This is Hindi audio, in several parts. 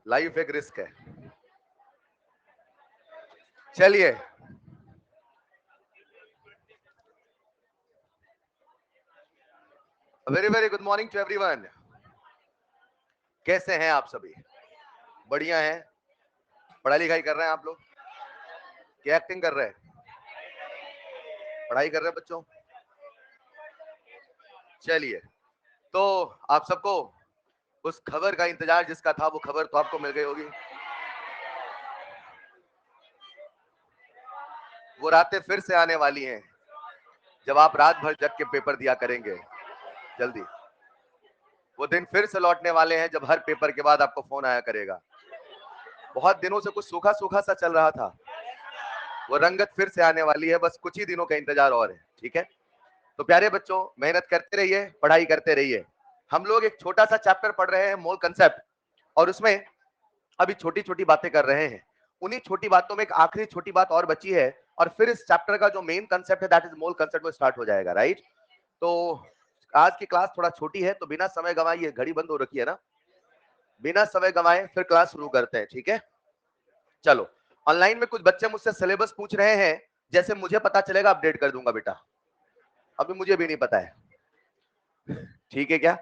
लाइफ एक रिस्क है। चलिए, very very good morning to everyone. कैसे हैं आप सभी? बढ़िया हैं? पढ़ाई लिखाई कर रहे हैं आप लोग? क्या एक्टिंग कर रहे हैं? पढ़ाई कर रहे हैं बच्चों? चलिए, तो आप सबको उस खबर का इंतजार जिसका था, वो खबर तो आपको मिल गई होगी। वो रातें फिर से आने वाली हैं जब आप रात भर जग के पेपर दिया करेंगे। जल्दी, वो दिन फिर से लौटने वाले हैं जब हर पेपर के बाद आपको फोन आया करेगा। बहुत दिनों से कुछ सूखा सूखा सा चल रहा था, वो रंगत फिर से आने वाली है। बस कुछ ही दिनों का इंतजार और है, ठीक है? तो प्यारे बच्चों, मेहनत करते रहिए, पढ़ाई करते रहिए। हम लोग एक छोटा सा चैप्टर पढ़ रहे हैं, मोल कंसेप्ट, और उसमें अभी छोटी छोटी बातें कर रहे हैं। उन्हीं छोटी बातों में एक आखिरी छोटी बात और बची है, और फिर इस चैप्टर का जो मेन कंसेप्ट है, दैट इज मोल कंसेप्ट, वो स्टार्ट हो जाएगा, राइट? तो आज की क्लास थोड़ा छोटी है, तो बिना समय गंवाए, ये घड़ी बंद हो रखी है ना, बिना समय गंवाए फिर क्लास शुरू करते हैं, ठीक है? चलो, ऑनलाइन में कुछ बच्चे मुझसे सिलेबस पूछ रहे हैं, जैसे मुझे पता चलेगा अपडेट कर दूंगा बेटा, अभी मुझे भी नहीं पता है, ठीक है क्या?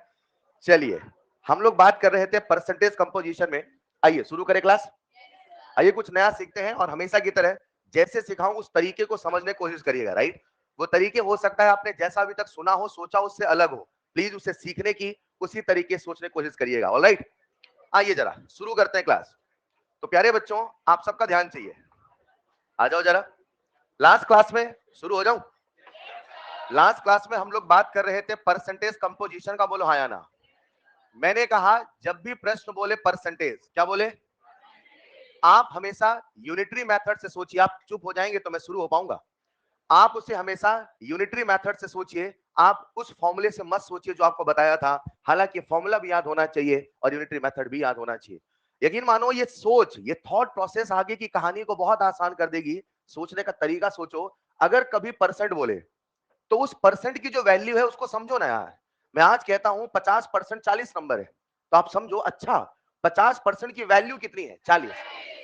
चलिए, हम लोग बात कर रहे थे परसेंटेज कंपोजिशन में। आइए शुरू करें क्लास। आइए कुछ नया सीखते हैं, और हमेशा की तरह जैसे सिखाऊं उस तरीके को समझने की कोशिश करिएगा, राइट? वो तरीके हो सकता है आपने जैसा अभी तक सुना हो, सोचा, उससे अलग हो। प्लीज उसे सीखने की, उसी तरीके से सोचने की कोशिश करिएगा, ऑलराइट? आइए जरा शुरू करते हैं क्लास। तो प्यारे बच्चों, आप सबका ध्यान चाहिए, आ जाओ जरा। लास्ट क्लास में शुरू हो जाऊं? लास्ट क्लास में हम लोग बात कर रहे थे परसेंटेज कंपोजिशन का। बोलो हाँ या ना। मैंने कहा जब भी प्रश्न बोले परसेंटेज, क्या बोले? आप हमेशा यूनिटरी मेथड से सोचिए। आप चुप हो जाएंगे तो मैं शुरू हो पाऊंगा। आप उसे हमेशा यूनिटरी मेथड से सोचिए। आप उस फॉर्मूले से मत सोचिए जो आपको बताया था। हालांकि फॉर्मूला भी याद होना चाहिए और यूनिटरी मेथड भी याद होना चाहिए। यकीन मानो, ये सोच, ये थॉट प्रोसेस आगे की कहानी को बहुत आसान कर देगी। सोचने का तरीका सोचो। अगर कभी परसेंट बोले तो उस परसेंट की जो वैल्यू है उसको समझो ना यार। मैं आज कहता हूं 50% 40 नंबर है, तो आप समझो, अच्छा 50% की वैल्यू कितनी है? 40।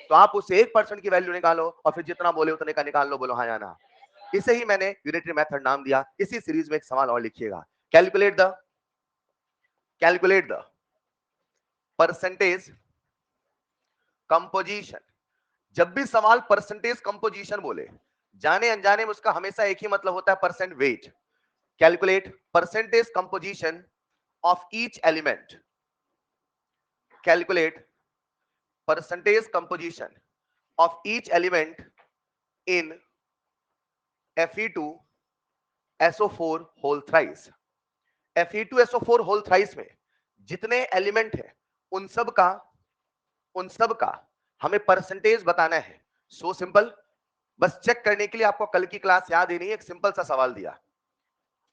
तो आप उससे 1% की वैल्यू निकालो, और फिर जितना बोले उतने का निकाल लो। बोलो हाँ या ना। इसे ही मैंने यूनिटरी मेथड नाम दिया। इसी सीरीज में एक सवाल और लिखिएगा, कैलकुलेट द परसेंटेज कंपोजिशन। जब भी सवाल परसेंटेज कंपोजिशन बोले, जाने अनजाने में उसका हमेशा एक ही मतलब होता है, percent weight. Calculate percentage composition of each element. Calculate percentage composition of each element in Fe2SO4 whole thrice. Fe2SO4 whole thrice में जितने एलिमेंट है उन सब का हमें परसेंटेज बताना है। So simple. बस चेक करने के लिए आपको कल की क्लास याद ही नहीं, एक सिंपल सा सवाल दिया।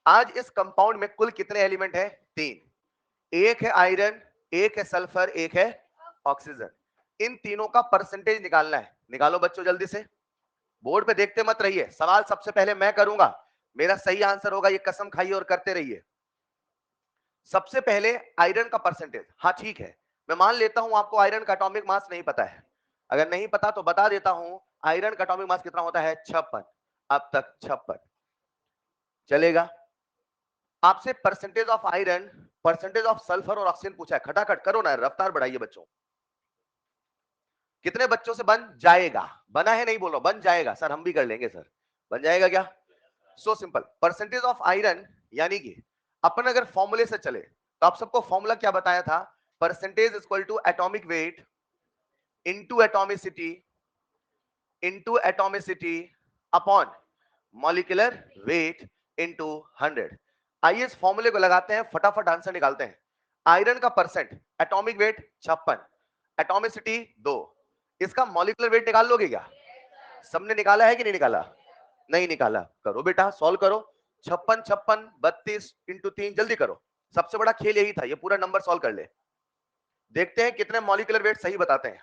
आज इस कंपाउंड में कुल कितने एलिमेंट है? 3। एक है आयरन, एक है सल्फर, एक है ऑक्सीजन। इन तीनों का परसेंटेज निकालना है। निकालो बच्चों जल्दी से। बोर्ड पे देखते मत रहिए, सवाल सबसे पहले मैं करूंगा, मेरा सही आंसर होगा, ये कसम खाइए और करते रहिए। सबसे पहले आयरन का परसेंटेज। हाँ ठीक है, मैं मान लेता हूं आपको आयरन का एटॉमिक मास नहीं पता है। अगर नहीं पता तो बता देता हूं, आयरन का एटॉमिक मास कितना होता है? 56। अब तक 56 चलेगा। आपसे percentage of iron, percentage of sulphur और ऑक्सीजन पूछा है। खटाखट करो ना, रफ्तार बढ़ाइए बच्चों। कितने बच्चों से बन जाएगा? बना है नहीं बोल रहा, बन जाएगा सर, हम भी कर लेंगे सर। बन जाएगा क्या? So simple. Percentage of iron, यानी कि अपन अगर फॉर्मूले से चले तो आप सबको फॉर्मूला क्या बताया था? Percentage equal to atomic weight into atomicity upon molecular weight into 100। आइए इस फॉर्मूले को लगाते हैं, फटाफट आंसर निकालते हैं। आयरन का परसेंट, एटॉमिक वेट 56, एटॉमिसिटी 2, इसका मॉलिक्यूलर वेट निकाल लोगे क्या? सबने निकाला है कि नहीं निकाला? नहीं निकाला? करो बेटा, सॉल्व करो। 56 56 32 इंटू 3, जल्दी करो। सबसे बड़ा खेल यही था, ये पूरा नंबर सॉल्व कर ले। देखते हैं कितने मॉलिक्यूलर वेट सही बताते हैं।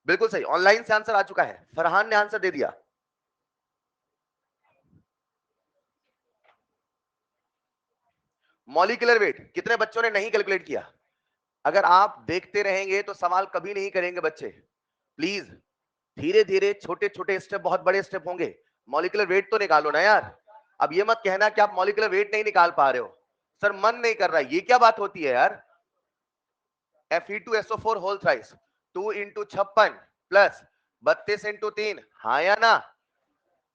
बिल्कुल सही, ऑनलाइन से आंसर आ चुका है, फरहान ने आंसर दे दिया। मॉलिक्यूलर वेट कितने बच्चों ने नहीं कैलकुलेट किया? अगर आप देखते रहेंगे तो सवाल कभी नहीं करेंगे बच्चे। प्लीज धीरे धीरे छोटे छोटे स्टेप बहुत बड़े स्टेप होंगे। मॉलिक्यूलर वेट तो निकालो ना यार। अब ये मत कहना कि आप मॉलिक्यूलर वेट नहीं निकाल पा रहे हो, सर मन नहीं कर रहा, ये क्या बात होती है यार। Fe2SO4 whole thrice 2 into 56 plus 32 into 3, हाँ या ना,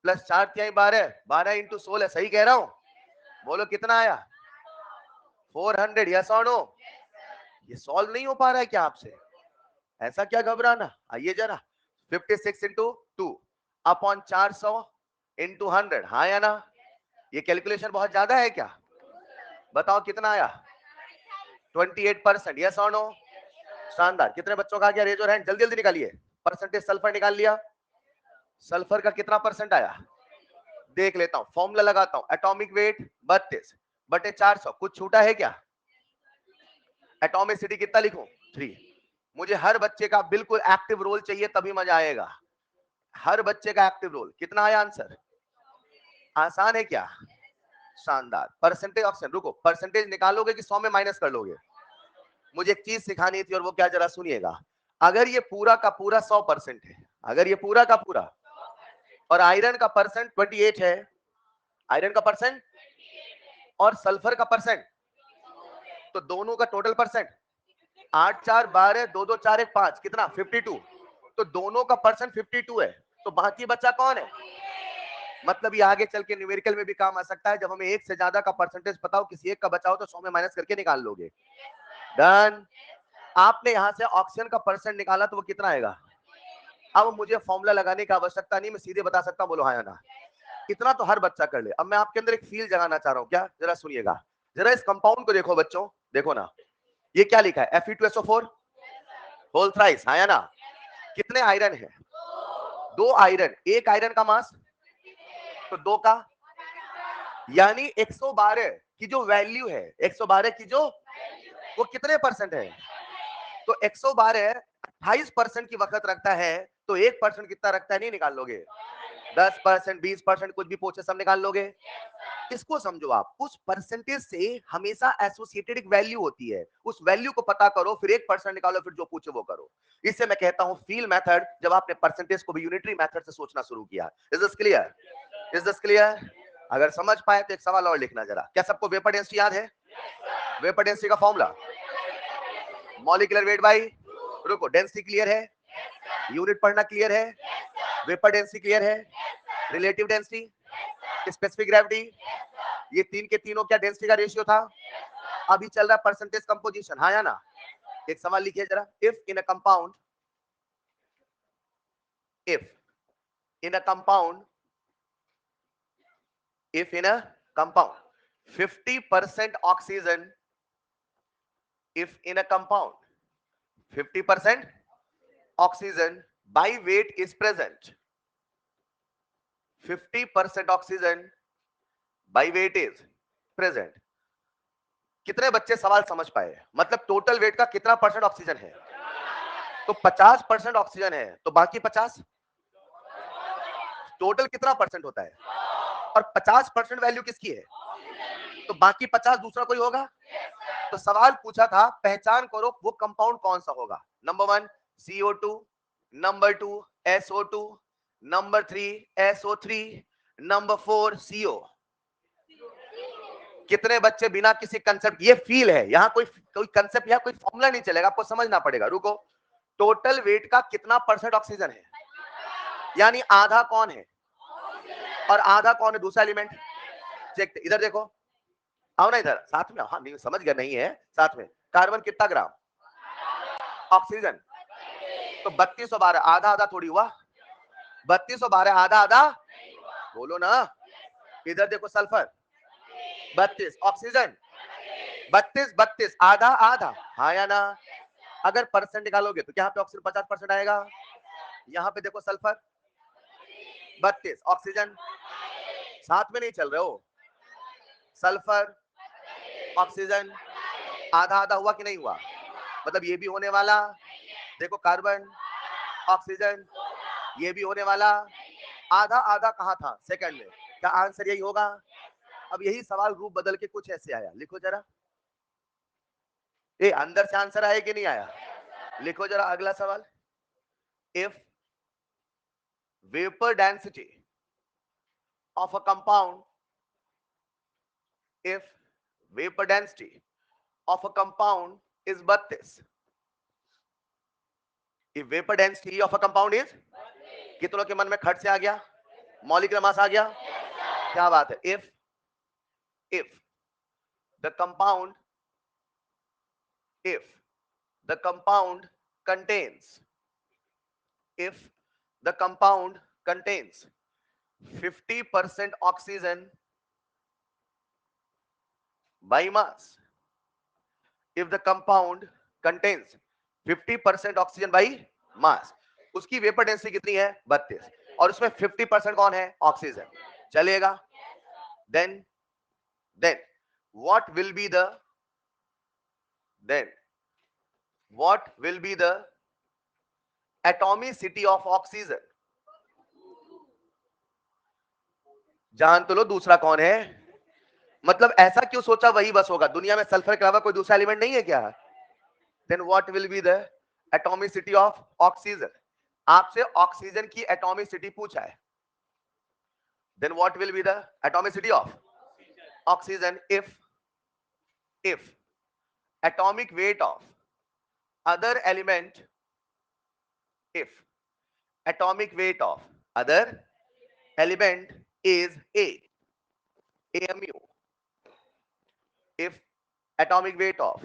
प्लस 4 तिहाई 12, 12 इंटू 16, सही कह रहा हूं? बोलो कितना आया? 400, यस और नो? ये सॉल्व नहीं हो पा रहा है क्या आपसे? ऐसा क्या घबराना, आइए जरा। 56 इंटू 2 अपॉन 400 इंटू 100, हाँ या ना? ये कैलकुलेशन बहुत ज्यादा है क्या? बताओ कितना आया? 28%, यस और नो? शानदार। कितने बच्चों का आ गया? रेज योर हैंड, जल्दी जल्दी निकालिए। परसेंटेज सल्फर निकाल लिया। सल्फर का कितना परसेंट आया देख लेता हूं, फॉर्मूला लगाता हूं। एटॉमिक वेट 32 बटे 400, कुछ छूटा है क्या? एटॉमिसिटी कितना लिखूं? 3। मुझे हर बच्चे का बिल्कुल एक्टिव रोल चाहिए, तभी मजा आएगा। हर बच्चे का एक्टिव रोल। कितना आया आंसर? आसान है क्या? शानदार। परसेंटेज ऑक्सीजन, रुको, परसेंटेज निकालोगे कि 100 में माइनस कर लोगे? मुझे एक चीज सिखानी थी और वो क्या, जरा सुनिएगा। अगर ये पूरा का पूरा 100% है, अगर ये पूरा का पूरा, और आयरन का परसेंट 28 है, आयरन का परसेंट और सल्फर का परसेंट, तो दोनों का टोटल परसेंट 8 4 12 2 2 4 1 5, कितना? 52। तो दोनों का परसेंट 52 है, तो बाकी बचा कौन है? मतलब ये आगे चल के न्यूमेरिकल में भी काम आ सकता है। जब हमें एक से ज्यादा का परसेंटेज पता हो, किसी एक का बचा हो, तो 100 में माइनस करके निकाल लोगे। डन। आपने यहां से ऑक्सीजन का परसेंट निकाला तो वो कितना आएगा? अब मुझे फॉर्मूला लगाने की आवश्यकता नहीं, मैं सीधे बता सकता हूं, बोलो हाँ या ना। इतना तो हर बच्चा कर ले। अब मैं आपके अंदर एक फील जगाना चाह रहा हूं, क्या? जरा सुनिएगा। जरा इस कंपाउंड को देखो बच्चों, देखो ना, ये क्या लिखा है? Fe2SO4 होल थ्राइस, हाँ या ना? कितने आयरन है? 2 आयरन, एक आयरन का मास तो 2 का, यानी 112 की जो वैल्यू है, 112 की जो, वो कितने परसेंट है? तो 112 28% की वक्त रखता है, तो 1% कितना रखता है? नहीं निकाल लोगे? 10%, 20%, कुछ भी पूछे सब निकाल लोगे? इसको समझो आप, उस परसेंटेज से हमेशा एसोसिएटेड एक वैल्यू होती है, उस वैल्यू को पता करो, फिर 1% निकालो, फिर जो पूछे वो करो। इससे मैं कहता हूं फील मेथड, जब आपने परसेंटेज को भी यूनिटरी मेथड से सोचना शुरू किया। Is this clear? Is this clear? अगर समझ पाए तो एक सवाल और लिखना जरा। क्या सबको वेपर डेंसिटी याद है? वेपर डेंसिटी का फॉर्मूला मॉलिक्यूलर वेट बाई, रुको, डेंसिटी क्लियर है? यूनिट पढ़ना क्लियर है? वेपर डेंसिटी क्लियर है? रिलेटिव डेंसिटी, स्पेसिफिक ग्रेविटी, ये तीन के तीनों क्या डेंसिटी का रेशियो था? अभी चल रहा है परसेंटेज कंपोजिशन, हाँ या ना? एक सवाल लिखिए जरा। If in a compound, if in a compound, if in a compound 50% oxygen, if in a compound 50% oxygen by weight is present, 50% oxygen by weight is present, कितने बच्चे सवाल समझ पाए? मतलब टोटल वेट का कितना परसेंट ऑक्सीजन है? तो 50% ऑक्सीजन है, तो बाकी 50, टोटल कितना परसेंट होता है? और 50% वैल्यू किसकी है? तो बाकी 50 दूसरा कोई होगा? तो सवाल पूछा था पहचान करो वो कंपाउंड कौन सा होगा। Number 1 CO2, number 2 SO2, number 3 SO3, number 4 CO। कितने बच्चे बिना किसी कंसेप्ट, ये फील है, यहां कोई कोई कंसेप्ट या कोई फॉर्मूला नहीं चलेगा, आपको समझना पड़ेगा। रुको, टोटल वेट का कितना परसेंट ऑक्सीजन है? यानी आधा कौन है और आधा कौन है? दूसरा एलिमेंट। चेक, इधर देखो, आओ ना इधर साथ में। हाँ नहीं समझ गया, नहीं है साथ में। कार्बन कितना ग्राम? ऑक्सीजन तो 3212, आधा आधा थोड़ी हुआ? 3212 आधा आधा, बोलो ना। इधर देखो, सल्फर 32, ऑक्सीजन 32 32, आधा आधा, हाँ या ना? अगर परसेंट निकालोगे तो यहाँ पे ऑक्सीजन 50% आएगा। यहाँ पे देखो सल्फर 32, ऑक्सीजन, साथ में नहीं चल रहे हो? सल्फर ऑक्सीजन आधा आधा हुआ कि नहीं हुआ? मतलब ये भी होने वाला, देखो कार्बन ऑक्सीजन, ये भी होने वाला। आधा आधा कहाँ था सेकंड में? क्या आंसर यही होगा? अब यही सवाल रूप बदल के कुछ ऐसे आया, लिखो जरा। ये अंदर से आंसर आया कि नहीं आया? लिखो जरा अगला सवाल। If vapour density of a compound, if vapor density of a compound is 32, if vapor density of a compound is, कितनों के मन में खट से आ गया? मॉलिक्यूलर मास आ गया? क्या बात है? if the compound if the compound contains if the compound contains 50% oxygen by mass, if the compound contains 50% oxygen by mass, उसकी वेपर डेंसिटी कितनी है? 32, और उसमें 50% कौन है? ऑक्सीजन। चलेगा? then what will be the atomicity of oxygen? जान तो लो दूसरा कौन है? मतलब ऐसा क्यों सोचा वही बस होगा? दुनिया में सल्फर के अलावा कोई दूसरा एलिमेंट नहीं है क्या? then what will be the atomicity of oxygen? आपसे ऑक्सीजन की एटॉमिसिटी पूछा है। then what will be the atomicity of oxygen if atomic weight of other element, if atomic weight of other element is 8 AMU, if atomic weight of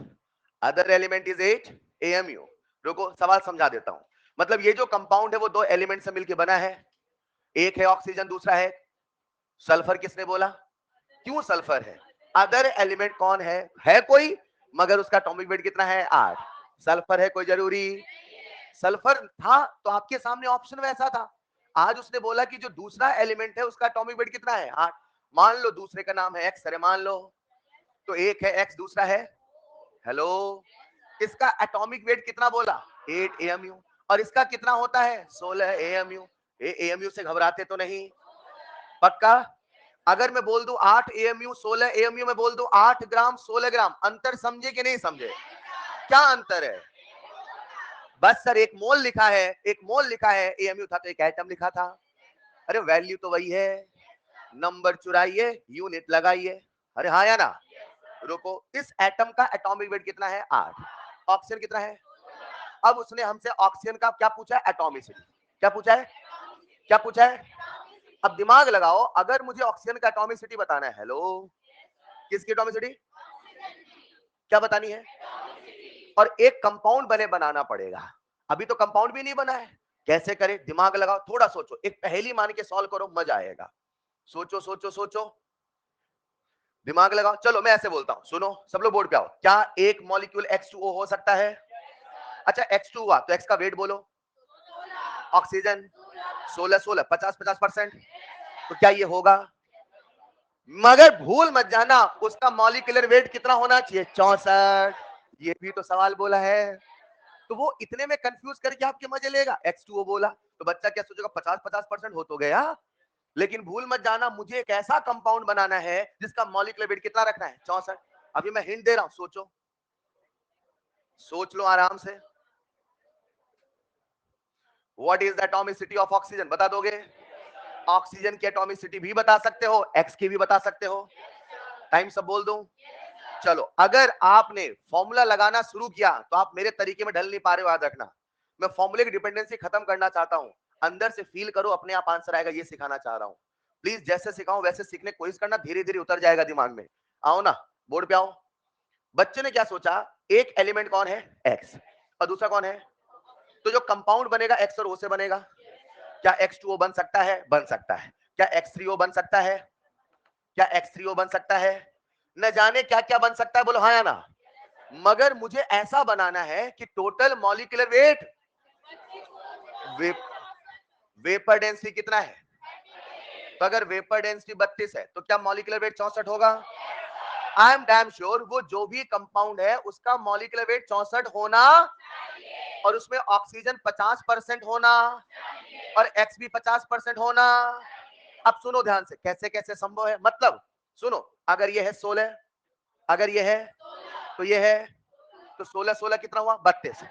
other element is 8 AMU। रुको सवाल समझा देता हूं। मतलब ये जो कंपाउंड है वो दो एलिमेंट से मिलकर बना है, एक है ऑक्सीजन, दूसरा है सल्फर। किसने बोला? क्यों सल्फर है? अदर एलिमेंट कौन है कोई, मगर उसका एटॉमिक वेट कितना है? 8। सल्फर है कोई जरूरी? सल्फर था तो आपके सामने ऑप्शन वैसा था। आज उसने बोला कि जो दूसरा एलिमेंट है उसका एटॉमिक वेट कितना है? 8। मान लो दूसरे का नाम है एक्स, अरे मान लो, तो एक है एक्स, दूसरा है, हेलो, इसका एटॉमिक वेट कितना बोला? 8 AMU, और इसका कितना होता है? 16 AMU। AMU से घबराते तो नहीं? पक्का? अगर मैं बोल दूं 8 AMU 16 AMU में बोल दूं 8 ग्राम 16 ग्राम, अंतर समझे कि नहीं समझे? क्या अंतर है? बस सर एक मोल लिखा है, एक मोल लिखा है, AMU था तो एक एटम लिखा था। अरे वैल्यू तो वही है, नंबर चुराइए, यूनिट लगाइए। अरे हाँ या ना? रुको, इस एटम का एटॉमिक वेट कितना है? 8। ऑक्सीजन कितना है? अब उसने हमसे ऑक्सीजन का क्या पूछा है? एटॉमिसिटी। क्या पूछा है? क्या पूछा है? अब दिमाग लगाओ, अगर मुझे ऑक्सीजन का एटॉमिसिटी बताना है, हेलो, किसकी एटॉमिसिटी? क्या बतानी है? और एक कंपाउंड बनाना पड़ेगा। अभी तो कंपाउंड भी नहीं बना है, कैसे करें? दिमाग लगाओ, थोड़ा सोचो, एक पहेली मान के सॉल्व करो, मजा आएगा। सोचो सोचो सोचो, दिमाग लगाओ। चलो मैं ऐसे बोलता हूं, सुनो सब लोग बोर्ड पे आओ। क्या एक मॉलिक्यूल H2O हो सकता है? अच्छा H2 हुआ तो X का वेट बोलो। ऑक्सीजन 16 16 50-50%, तो क्या ये होगा? मगर भूल मत जाना उसका मॉलिक्यूलर वेट कितना होना चाहिए? 64। ये भी तो सवाल बोला है, तो वो इतने में कंफ्यूज करके आपके मजे लेगा। X2O बोला तो बच्चा क्या सोचेगा? 50-50% हो तो गया। लेकिन भूल मत जाना, मुझे एक ऐसा कंपाउंड बनाना है जिसका मॉलिक्यूलर वेट कितना रखना है? 64। अभी मैं हिंट दे रहा हूं, सोचो, सोच लो आराम से। What is the atomicity of oxygen? बता दोगे? ऑक्सीजन की एटॉमिसिटी भी बता सकते हो, एक्स की भी बता सकते हो। टाइम सब बोल दूं? चलो, अगर आपने फॉर्मूला लगाना शुरू किया तो आप मेरे तरीके में ढल नहीं पा रहे हो, याद रखना। मैं फॉर्मूले की डिपेंडेंसी खत्म करना चाहता हूं, अंदर से फील करो, अपने आप आंसर आएगा, ये सिखाना चाह रहा हूं। प्लीज जैसे सिखाऊं वैसे सीखने की कोशिश करना, धीरे धीरे उतर जाएगा दिमाग में। आओ ना, बोर्ड पे आओ। बच्चे ने क्या सोचा? एक एलिमेंट कौन है? एक्स, और दूसरा कौन है? तो जो कंपाउंड बनेगा एक्स और ओ से बनेगा। क्या X2O बन सकता है? बन सकता है। क्या X3O बन सकता है? क्या X3O बन सकता है? न जाने क्या क्या बन सकता है, बोलो हाँ या ना। मगर मुझे ऐसा बनाना है कि टोटल मॉलिक्यूलर वेट, वे, वेपर डेंसिटी कितना है? तो अगर वेपर डेंसिटी 32 है तो क्या मॉलिक्यूलर वेट 64 होगा? आई एम डैम श्योर वो जो भी कंपाउंड है उसका मॉलिक्यूलर वेट 64 होना, और उसमें ऑक्सीजन 50% होना, और एक्स भी 50% होना। अब सुनो ध्यान से, कैसे कैसे संभव है, मतलब सुनो, अगर ये है 16, अगर ये है तो ये है तो 16 16 कितना हुआ 32।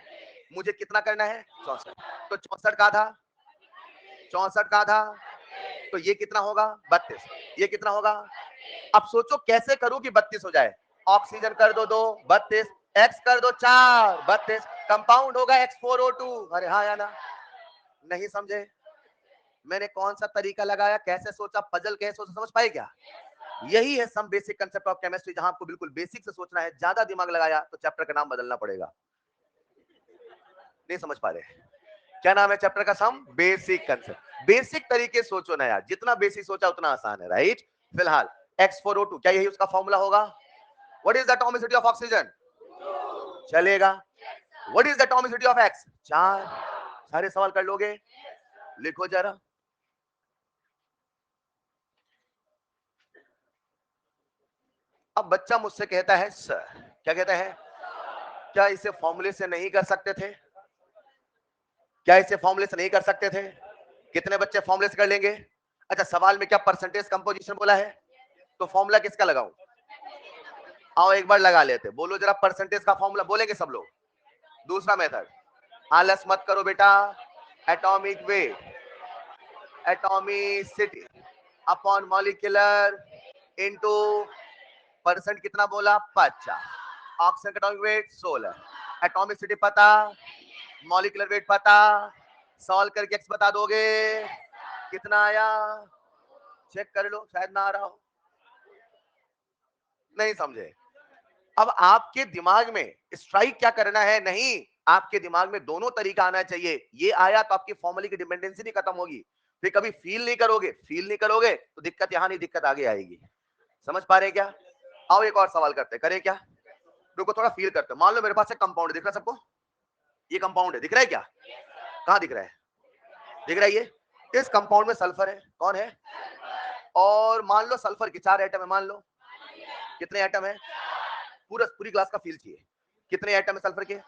मुझे कितना करना है 64। तो 64 का था 64 का था, तो ये कितना होगा 32। ये कितना होगा, अब सोचो कैसे करूं कि 32 हो जाए। ऑक्सीजन कर दो 2 32, एक्स कर दो 4 32, कंपाउंड होगा X4O2। अरे हाँ या ना, नहीं समझे? मैंने कौन सा तरीका लगाया, कैसे सोचा, पजल कैसे सोचा, समझ पाए क्या? यही है some basic concept of chemistry, जहां आपको बिल्कुल बेसिक से सोचना है। ज्यादा दिमाग लगाया तो चैप्टर का नाम बदलना पड़ेगा। नहीं समझ पा रहे? क्या नाम है चैप्टर का? सम बेसिक कंसेप्ट। बेसिक तरीके सोचो ना यार, जितना बेसिक सोचा उतना आसान है, राइट? फिलहाल X4O2 क्या यही उसका फॉर्मूला होगा? What is the atomicity of oxygen? चलेगा। What is the atomicity of X? 4। सारे सवाल कर लोगे? लिखो जरा। अब बच्चा मुझसे कहता है सर, क्या कहता है, क्या इसे फॉर्मूले से नहीं कर सकते थे? क्या इसे फॉर्मूले से नहीं कर सकते थे? कितने बच्चे फॉर्मूले से कर लेंगे? अच्छा, सवाल में क्या परसेंटेज कंपोजिशन बोला है, तो फॉर्मूला किसका लगाऊं? आओ एक बार लगा लेते, बोलो जरा परसेंटेज का फॉर्मूला, बोलेंगे सब लोग। दूसरा मेथड, आलस मत करो बेटा, atomic weight, atomicity upon molecular into percent कितना बोला 50, ऑक्सीजन का एटॉमिक वेट 16, एटॉमिसिटी पता, मॉलिक्यूलर वेट पता, सॉल्व करके एक्स बता दोगे कितना आया, चेक कर लो, शायद ना आ रहा हो। नहीं समझे? अब आपके दिमाग में स्ट्राइक क्या करना है, नहीं, आपके दिमाग में दोनों तरीका आना चाहिए। ये आया तो आपकी फॉर्मूले की डिपेंडेंसी नहीं खत्म होगी, फिर कभी फील नहीं करोगे, फील नहीं करोगे तो दिक्कत यहां नहीं, दिक्कत आगे आएगी। समझ पा रहे हैं क्या? आओ एक और सवाल करते हैं, करें क्या? रुको थोड़ा फील करते हैं। मान लो मेरे पास एक कंपाउंड दिख रहा है सबको, ये कंपाउंड है, दिख रहा है क्या? कहां दिख रहा है? दिख रहा है ये? इस कंपाउंड में सल्फर है, कौन है? और मान लो सल्फर के 4 एटम है, मान लो कितने एटम है? पूरा पूरी क्लास का फील चाहिए, कितने एटम है सल्फर के?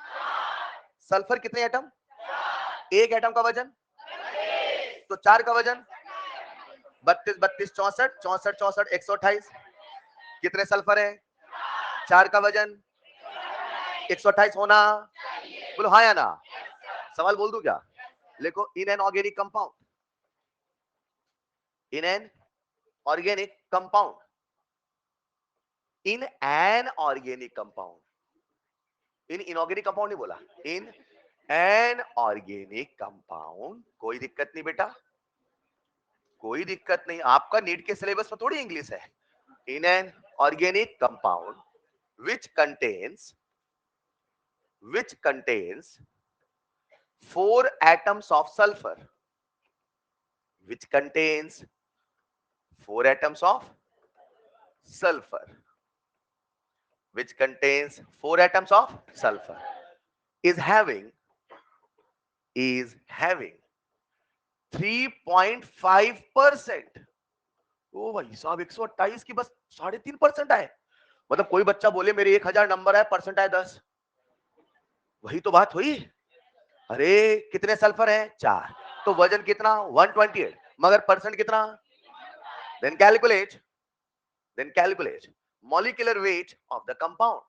सल्फर कितने एटम? एक एटम का वजन, तो 4 का वजन 32 32 64 64 64 128। कितने सल्फर है? 4 का वजन 128 होना, बोलो हाँ या ना? सवाल बोल दूं क्या? लिखो, इन an organic compound, in an organic compound, in an organic compound, in inorganic compound नहीं बोला, इन एन ऑर्गेनिक कंपाउंड। कोई दिक्कत नहीं बेटा, कोई दिक्कत नहीं, आपका नीट के सिलेबस में थोड़ी इंग्लिश है। इन an organic compound which contains 4 atoms of sulfur, which contains 4 atoms of sulfur, which contains 4 atoms of sulfur, is having 3.5%। ओ भाई साहब, 128 की बस 3.5% आए। मतलब कोई बच्चा बोले मेरे 1000 नंबर है, परसेंट आए 10, वही तो बात हुई। अरे कितने सल्फर है? 4, तो वजन कितना 128, मगर परसेंट कितना? Then calculate molecular weight of the compound.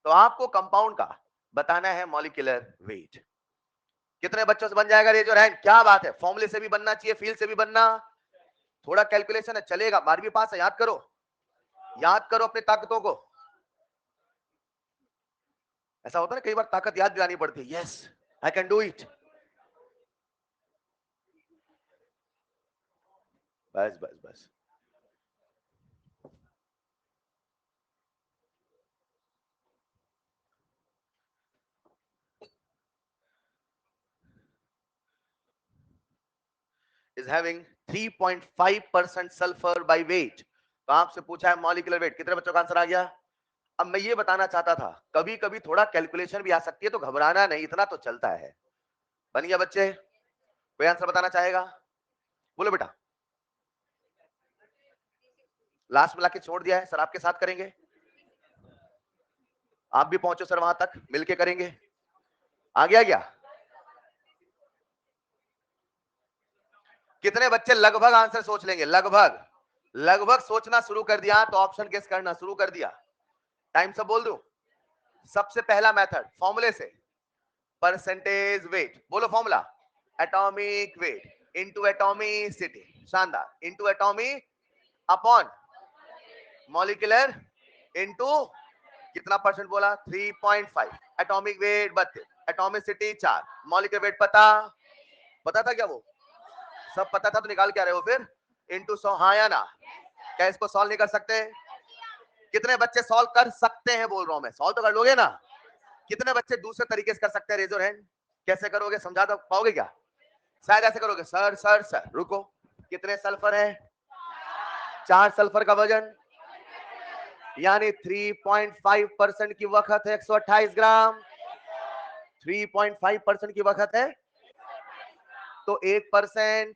तो आपको कंपाउंड का बताना है मॉलिक्यूलर वेट। कितने बच्चों से बन जाएगा? Raise your hand. क्या बात है, फॉर्मूले से भी बनना चाहिए, फील से भी बनना, थोड़ा कैलकुलेशन है, चलेगा, 12वीं पास है, याद करो, याद करो अपनी ताकतों को। ऐसा होता है ना, कई बार ताकत याद दिलानी पड़ती है, yes I can do it. बस बस बस, is having 3.5% sulphur by weight. तो आपसे पूछा है मॉलिक्यूलर वेट, कितने बच्चों का आंसर आ गया? अब मैं ये बताना चाहता था, कभी कभी थोड़ा कैलकुलेशन भी आ सकती है, तो घबराना नहीं, इतना तो चलता है। बन गया बच्चे? कोई आंसर बताना चाहेगा? बोलो बेटा। लास्ट में लाके छोड़ दिया है सर, आपके साथ करेंगे, आप भी पहुंचो सर वहां तक, मिलके करेंगे। आ गया क्या? कितने बच्चे लगभग आंसर सोच लेंगे? लगभग, लगभग सोचना शुरू कर दिया तो ऑप्शन गेस करना शुरू कर दिया। टाइम सब बोल दूं? सबसे पहला मेथड फॉर्मूले से, परसेंटेज वेट, बोलो formula, atomic weight into atomicity, शानदार, इनटू एटॉमी अपॉन मॉलिक्यूलर इनटू कितना परसेंट बोला, 3.5, atomic weight 32, atomicity 4, molecular weight पता था क्या? वो सब पता था तो निकाल क्या रहे हो फिर, इनटू 100, हाँ या ना? क्या इसको सॉल्व नहीं कर सकते? कितने बच्चे सॉल्व कर सकते हैं बोल रहा हूं मैं, सॉल्व तो कर लोगे ना? कितने बच्चे दूसरे तरीके से कर सकते हैं? Raise your hand. कैसे करोगे, समझा तो पाओगे क्या? शायद ऐसे करोगे, सर सर सर रुको, कितने सल्फर है? 4 सल्फर का वजन यानी 3.5% की वक्त है 128 ग्राम। 3.5% की वक्त है तो 1%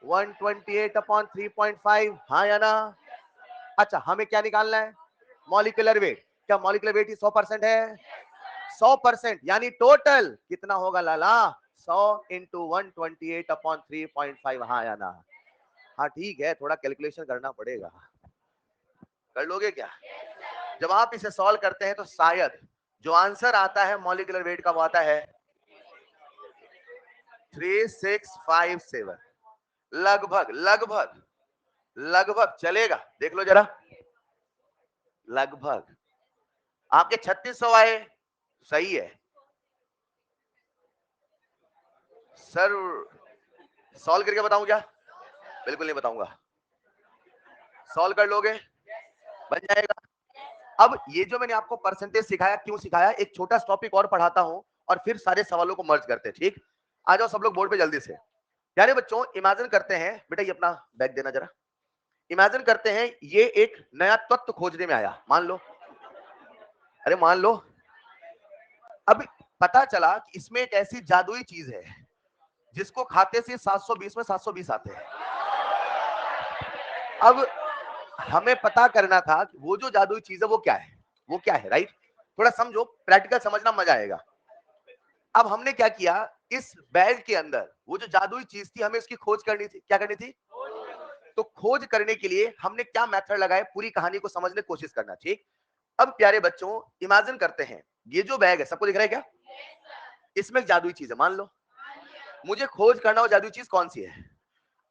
128 अपॉन 3.5, हाँ या ना? अच्छा, हमें क्या निकालना है? Molecular weight. क्या मॉलिक्यूलर वेट ही 100% है? 100% यानी टोटल कितना होगा लाला? 100 इंटू 128 अपॉन 3.5, हाँ या ना? हाँ ठीक है, थोड़ा कैलकुलेशन करना पड़ेगा, कर लोगे क्या? जब आप इसे सॉल्व करते हैं तो शायद जो आंसर आता है मॉलिक्यूलर वेट का वो आता है 3657, लगभग लगभग लगभग चलेगा, देख लो जरा, लगभग आपके 3600 आए, सही है सर। सॉल्व करके बताऊं क्या? बिल्कुल नहीं बताऊंगा, सॉल्व कर लोगे, बन जाएगा। अब ये जो मैंने आपको परसेंटेज सिखाया, क्यों सिखाया, एक छोटा टॉपिक और पढ़ाता हूं और फिर सारे सवालों को मर्ज करते हैं, ठीक? आ जाओ सब लोग बोर्ड पे जल्दी से। प्यारे बच्चों, इमेजिन करते हैं, बेटा ये अपना बैग देना जरा। इमेजिन करते हैं ये एक नया तत्व खोजने में आया, मान लो, अरे मान लो, अब पता चला कि इसमें एक ऐसी जादुई चीज है जिसको खाते से 720 में 720 आते हैं। अब हमें पता करना था कि वो जो जादुई चीज है वो क्या है, वो क्या है, राइट? थोड़ा समझो, प्रैक्टिकल समझना, मजा आएगा। अब हमने क्या किया, इस बैग के अंदर वो जो जादुई चीज थी हमें उसकी खोज करनी थी। क्या करनी थी? तो खोज करने के लिए हमने क्या मेथड लगाए, पूरी कहानी को समझने की कोशिश करना, ठीक? अब प्यारे बच्चों, इमेजिन करते हैं ये जो बैग है, सबको दिख रहा है क्या? इसमें एक जादुई चीज है, मान लो मुझे खोज करना, वो जादुई चीज कौन सी है?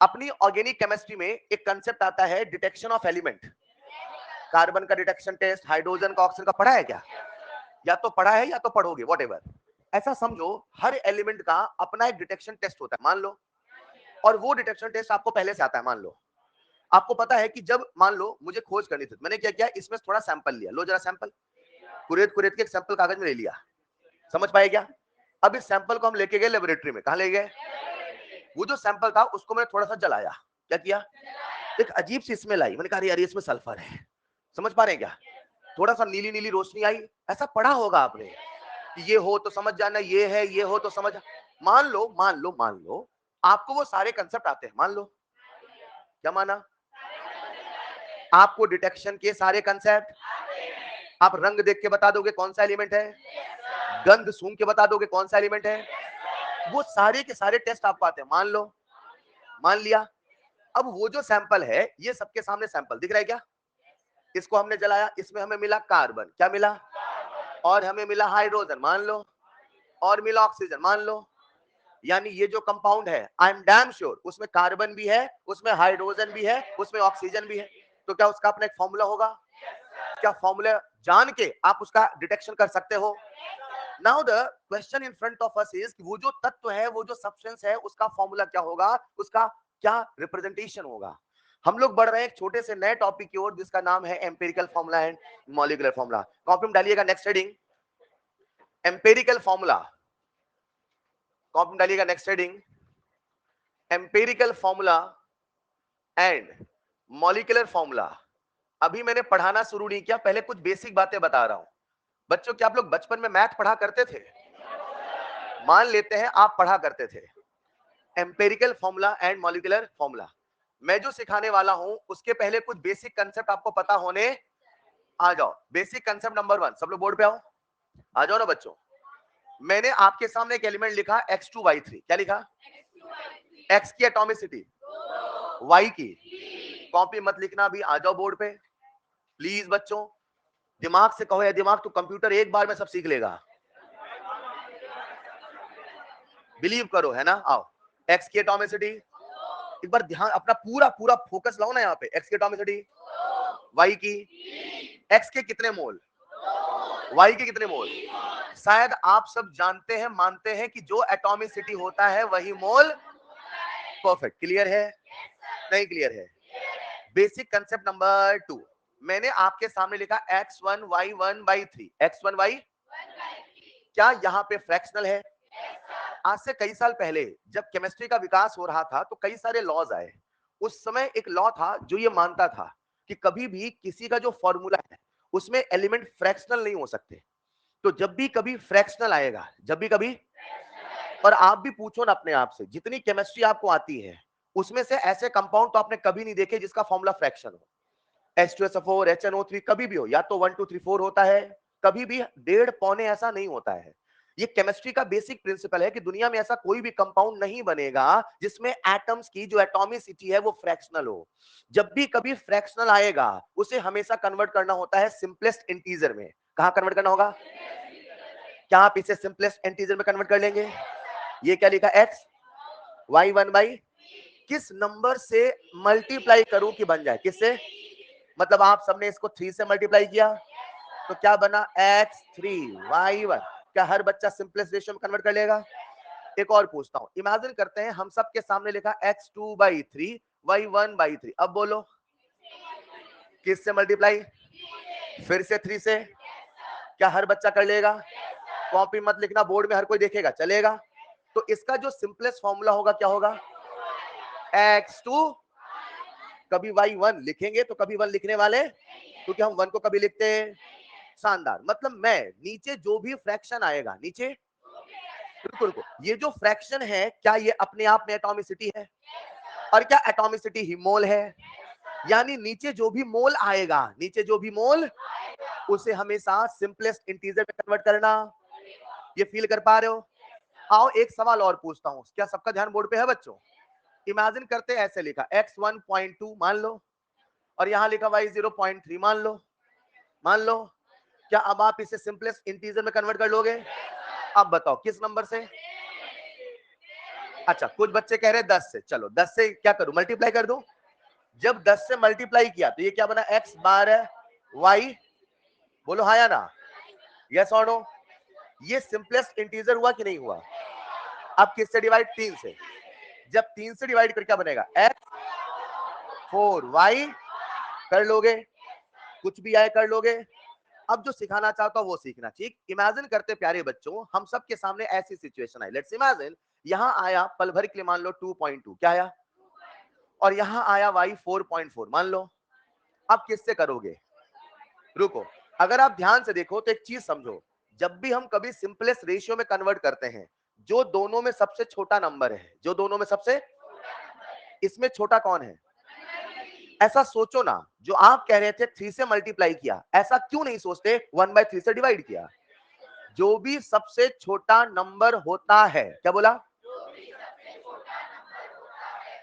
अपनी ऑर्गेनिक केमिस्ट्री में एक कंसेप्ट आता है डिटेक्शन ऑफ एलिमेंट। कार्बन का डिटेक्शन टेस्ट, हाइड्रोजन का, ऑक्सीजन का, पढ़ा है क्या? या तो पढ़ा है या तो पढ़ोगे, व्हाटएवर। ऐसा समझो हर एलिमेंट का अपना एक डिटेक्शन टेस्ट होता है, मान लो, और वो डिटेक्शन टेस्ट आपको पहले से आता है। मान लो आपको पता है कि जब मान लो मुझे खोज करनी थी, मैंने क्या किया, इसमें थोड़ा सैंपल लिया, लो जरा सैंपल, कुरेद कुरेद के एक सैंपल कागज में ले लिया, समझ पाए क्या? अब इस सैंपल को हम लेके गए लेबोरेटरी में, कहां ले गए? वो जो सैंपल था उसको मैंने थोड़ा सा जलाया, क्या किया, एक अजीब सी स्मेल आई, मैंने कहा यार इसमें सल्फर है, समझ पा रहे हैं क्या? थोड़ा सा नीली नीली रोशनी आई, ऐसा पढ़ा होगा आपने, ये हो तो समझ जाना ये है, ये हो तो समझ। मान लो आपको वो सारे कंसेप्ट आते हैं, मान लो, क्या माना? आपको डिटेक्शन के सारे कंसेप्ट, आप रंग देख के बता दोगे कौन सा एलिमेंट है, गंध सूंघ के बता दोगे कौन सा एलिमेंट है, वो सारे के सारे टेस्ट आपको आते हैं, मान लो, मान लिया। अब वो जो सैंपल है, ये सबके सामने सैंपल दिख रहा है क्या? इसको हमने जलाया, इसमें हमें मिला कार्बन, क्या मिला? और हमें मिला हाइड्रोजन, मान लो, और मिला ऑक्सीजन, मान लो। यानी ये जो कंपाउंड है, आई एम डैम श्योर उसमें कार्बन भी है, उसमें हाइड्रोजन भी है, उसमें ऑक्सीजन भी है। तो क्या उसका अपना एक फॉर्मूला होगा? क्या फॉर्मूला जान के आप उसका डिटेक्शन कर सकते हो? Now the question in front of us is, वो जो तत्व है, वो जो सब्सटेंस है, उसका फॉर्मूला क्या होगा, उसका क्या रिप्रेजेंटेशन होगा? हम लोग बढ़ रहे हैं एक छोटे से नए टॉपिक की ओर जिसका नाम है empirical formula and molecular formula. Copy में डालिएगा next heading, empirical formula, copy में डालिएगा next heading, empirical formula and molecular formula. अभी मैंने पढ़ाना शुरू नहीं किया, पहले कुछ बेसिक बातें बता रहा हूं। बच्चों, क्या आप लोग बचपन में मैथ पढ़ा करते थे? मान लेते हैं आप पढ़ा करते थे। Empirical formula and molecular formula मैं जो सिखाने वाला हूं उसके पहले कुछ बेसिक कंसेप्ट आपको पता होने, आ जाओ। बेसिक कंसेप्ट नंबर 1, सब लोग बोर्ड पे आओ, आ जाओ ना बच्चों। मैंने आपके सामने एक एलिमेंट लिखा X2Y3, क्या लिखा? X की एटॉमिसिटी, Y की, कॉपी मत लिखना, अभी आ जाओ बोर्ड पे प्लीज बच्चों। दिमाग से कहो, या दिमाग तो कंप्यूटर एक बार में सब सीख लेगा, बिलीव करो, है ना। आओ, एक्स की एटॉमिसिटी, एक बार ध्यान अपना पूरा पूरा फोकस लाओ ना यहाँ पे। एक्स की एटॉमिसिटी, वाई की, एक्स के कितने मोल, वाई के कितने मोल। शायद आप सब जानते हैं, मानते हैं कि जो एटॉमिसिटी होता है वही मोल। परफेक्ट, क्लियर है, नहीं क्लियर है। बेसिक कंसेप्ट नंबर 2, मैंने आपके सामने लिखा x1y1/3, x1y, क्या यहाँ पे फ्रैक्शनल है। आज से कई साल पहले जब केमिस्ट्री का विकास हो रहा था तो कई सारे लॉज आए। उस समय एक लॉ था जो ये मानता था कि कभी भी किसी का जो फॉर्मूला है उसमें एलिमेंट फ्रैक्शनल नहीं हो सकते। तो जब भी कभी फ्रैक्शनल आएगा, जब भी कभी, और आप भी पूछो ना अपने आप से, जितनी केमिस्ट्री आपको आती है उसमें से ऐसे कंपाउंड तो आपने कभी नहीं देखे जिसका फॉर्मूला फ्रैक्शन हो। H2SO4, HNO3 कभी भी हो, या तो 1 2 3 4 होता है, कभी भी डेढ़ पौने ऐसा नहीं होता है। ये केमिस्ट्री का बेसिक प्रिंसिपल है कि दुनिया में ऐसा कोई भी कंपाउंड नहीं बनेगा जिसमें एटम्स की जो एटॉमिसिटी है वो फ्रैक्शनल हो। जब भी कभी फ्रैक्शनल आएगा उसे हमेशा कन्वर्ट करना होता है सिंपलेस्ट इंटीजर में। कहां कन्वर्ट करना होगा, क्या आप इसे सिंपलेस्ट इंटीजर में कन्वर्ट कर लेंगे। ये क्या लिखा, x y1/, किस नंबर से मल्टीप्लाई करूं कि बन जाए, किससे, मतलब आप सबने इसको 3 से मल्टीप्लाई किया तो क्या बना, x3y1। क्या हर बच्चा सिंपलेस्ट रेशियो में कन्वर्ट कर लेगा। एक और पूछता हूं, इमेजिन करते हैं हम सब के सामने लिखा x2/3 y1/3, अब बोलो किस से मल्टीप्लाई, फिर से 3 से, क्या हर बच्चा कर लेगा। कॉपी मत लिखना, बोर्ड में हर कोई देखेगा, चलेगा। तो इसका जो सिंपलेस्ट फॉर्मूला होगा क्या होगा, x2, कभी y1 लिखेंगे तो कभी 1 लिखने वाले, क्योंकि हम 1 को कभी लिखते हैं। शानदार, मतलब मैं नीचे जो भी फ्रैक्शन आएगा, नीचे, रुको रुको, ये जो फ्रैक्शन है क्या ये अपने आप में एटॉमिसिटी है, और क्या एटॉमिसिटी ही मोल है। यानी नीचे जो भी मोल आएगा, नीचे जो भी मोल, उसे हमेशा सिंपलेस्ट इंटीजर में कन्वर्ट करना। ये फील कर पा रहे हो। आओ एक सवाल और पूछता हूं, क्या सबका ध्यान बोर्ड पे है बच्चों। इमेजिन करते ऐसे लिखा x 1.2 मान लो, और यहां लिखा y 0.3 मान लो, मान लो। क्या अब आप इसे सिंपलेस्ट इंटीजर में कन्वर्ट कर लोगे। अब बताओ किस नंबर से। अच्छा, कुछ बच्चे कह रहे हैं 10 से, चलो 10 से क्या करूं, मल्टीप्लाई कर दूं। जब 10 से मल्टीप्लाई किया तो ये क्या बना, x12y, बोलो हाँ या ना, यस और नो। ये सिंपलेस्ट इंटीजर हुआ कि नहीं हुआ। अब किससे डिवाइड, 3 से। जब 3 से डिवाइड कर क्या बनेगा, x4y, कर लोगे, कुछ भी आए कर लोगे। अब जो सिखाना चाहता हूं वो सीखना, ठीक। इमेजिन करते प्यारे बच्चों, हम सब के सामने ऐसी सिचुएशन आई, लेट्स इमेजिन यहां आया पल भर के लिए मान लो 2.2, क्या आया, और यहां आया y 4.4 मान लो। अब किससे करोगे, रुको, अगर आप ध्यान से देखो तो एक चीज समझो, जब भी हम कभी सिंपलेस्ट रेशियो में कन्वर्ट करते हैं, जो दोनों में सबसे छोटा नंबर है, जो दोनों में सबसे, इसमें छोटा कौन है। ऐसा सोचो ना, जो आप कह रहे थे 3 से मल्टीप्लाई किया, ऐसा क्यों नहीं सोचते 1/3 से डिवाइड किया। जो भी सबसे छोटा नंबर होता है, क्या बोला,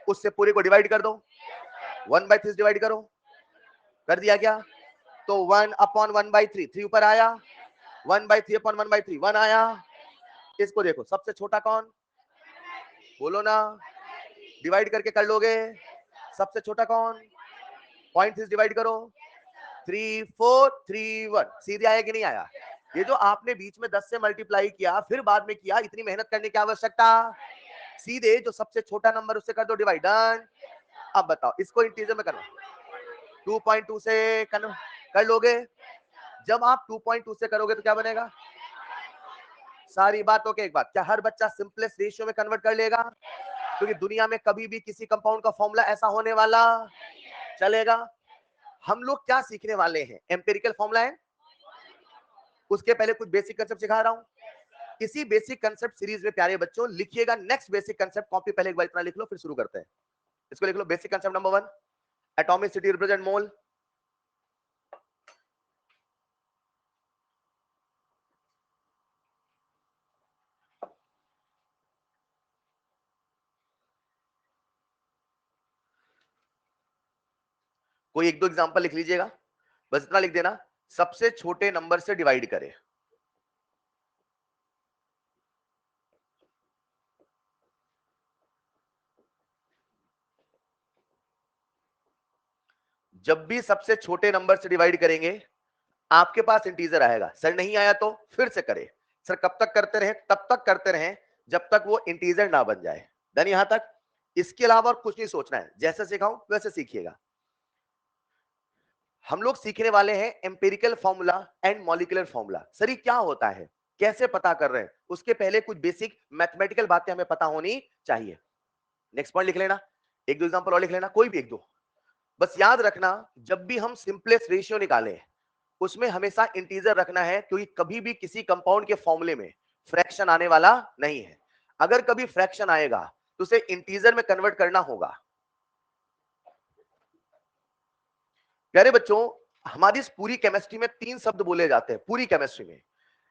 उससे पूरे को डिवाइड कर दो, 1/3 से डिवाइड करो, कर दिया क्या। तो 1/1/3, 3 ऊपर आया, 1/3/1/3 1 आया। इसको देखो, सबसे छोटा कौन, बोलो ना, डिवाइड करके कर लोगे, सबसे छोटा कौन, 0.3 डिवाइड करो, 3 4 3 1, सीधे आया कि नहीं आया। ये जो आपने बीच में 10 से मल्टीप्लाई किया फिर बाद में किया, इतनी मेहनत करने की आवश्यकता, सीधे जो सबसे छोटा नंबर उससे कर दो डिवाइड, डन। अब बताओ इसको इंटीजर में करो, 2.2 से कर लोगे। जब आप 2.2 से करोगे तो क्या बनेगा, सारी बातों के एक बात, क्या हर बच्चा सिंपलेस्ट रेशियो में कन्वर्ट कर लेगा, क्योंकि दुनिया में कभी भी किसी कंपाउंड का फॉर्मूला ऐसा होने वाला, चलेगा। हम लोग क्या सीखने वाले हैं, एम्पिरिकल फॉर्मूला है, उसके पहले कुछ बेसिक कंसेप्ट सिखा रहा हूं। इसी बेसिक कंसेप्ट सीरीज में प्यारे बच्चों लिखिएगा नेक्स्ट बेसिक कंसेप्ट, कॉपी पहले एक बार इतना लिख लो फिर शुरू करते हैं। इसको लिख लो, basic concept number 1, atomicity represent mole. कोई एक दो एग्जांपल लिख लीजिएगा, बस इतना लिख देना, सबसे छोटे नंबर से डिवाइड करें। जब भी सबसे छोटे नंबर से डिवाइड करेंगे आपके पास इंटीजर आएगा। सर नहीं आया तो फिर से करें। सर कब तक करते रहे? तब तक करते रहे जब तक वो इंटीजर ना बन जाए। डन यहां तक? इसके अलावा और कुछ नहीं सोचना है, जैसे सिखाऊं वैसे सीखिएगा। हम लोग सीखने वाले हैं empirical formula and molecular formula. Sir ये क्या होता है, कैसे पता कर रहे हैं? उसके पहले कुछ बेसिक मैथमेटिकल बातें हमें पता होनी चाहिए। नेक्स्ट पॉइंट लिख लेना, एक दो एग्जांपल और लिख लेना, कोई भी एक दो। बस याद रखना जब भी हम सिंपलेस्ट रेशियो निकालें उसमें हमेशा इंटीजर रखना है, क्योंकि कभी भी किसी कंपाउंड के फॉर्मूले में फ्रैक्शन आने वाला नहीं है। अगर कभी फ्रैक्शन आएगा तो उसे इंटीजर में कन्वर्ट करना होगा। प्यारे बच्चों, हमारी इस पूरी केमिस्ट्री में 3 शब्द बोले जाते हैं। पूरी केमिस्ट्री में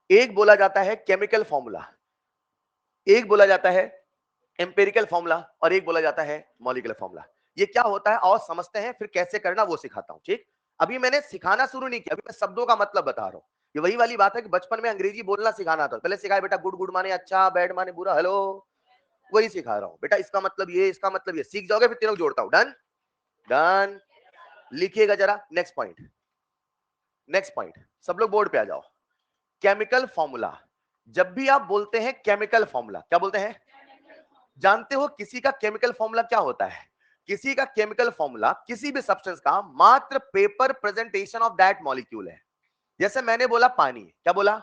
एक बोला जाता है केमिकल फॉर्मूला, एक बोला जाता है एम्पिरिकल फॉर्मूला और एक बोला जाता है मॉलिक्यूलर फॉर्मूला। ये क्या होता है और समझते हैं, फिर कैसे करना वो सिखाता हूं। ठीक, अभी मैंने सिखाना शुरू नहीं किया, अभी मैं शब्दों का मतलब बता रहा हूं। ये वही वाली बात है कि बचपन में अंग्रेजी बोलना सिखाना था, पहले सिखाया बेटा गुड गुड माने अच्छा, बैड माने बुरा, हेलो। वही सिखा रहा हूं बेटा, इसका मतलब ये, इसका मतलब ये, सीख जाओगे फिर तीनों जोड़ता हूं। डन डन, लिखिएगा जरा। नेक्स्ट पॉइंट, नेक्स्ट पॉइंट, सब लोग बोर्ड पे आ जाओ। केमिकल फॉर्मूला, जब भी आप बोलते हैं केमिकल फॉर्मूला, क्या बोलते हैं? जानते हो किसी का केमिकल फॉर्मूला क्या होता है? किसी का केमिकल फॉर्मूला किसी भी सब्सटेंस का मात्र paper presentation of that molecule है। जैसे मैंने बोला पानी, क्या बोला?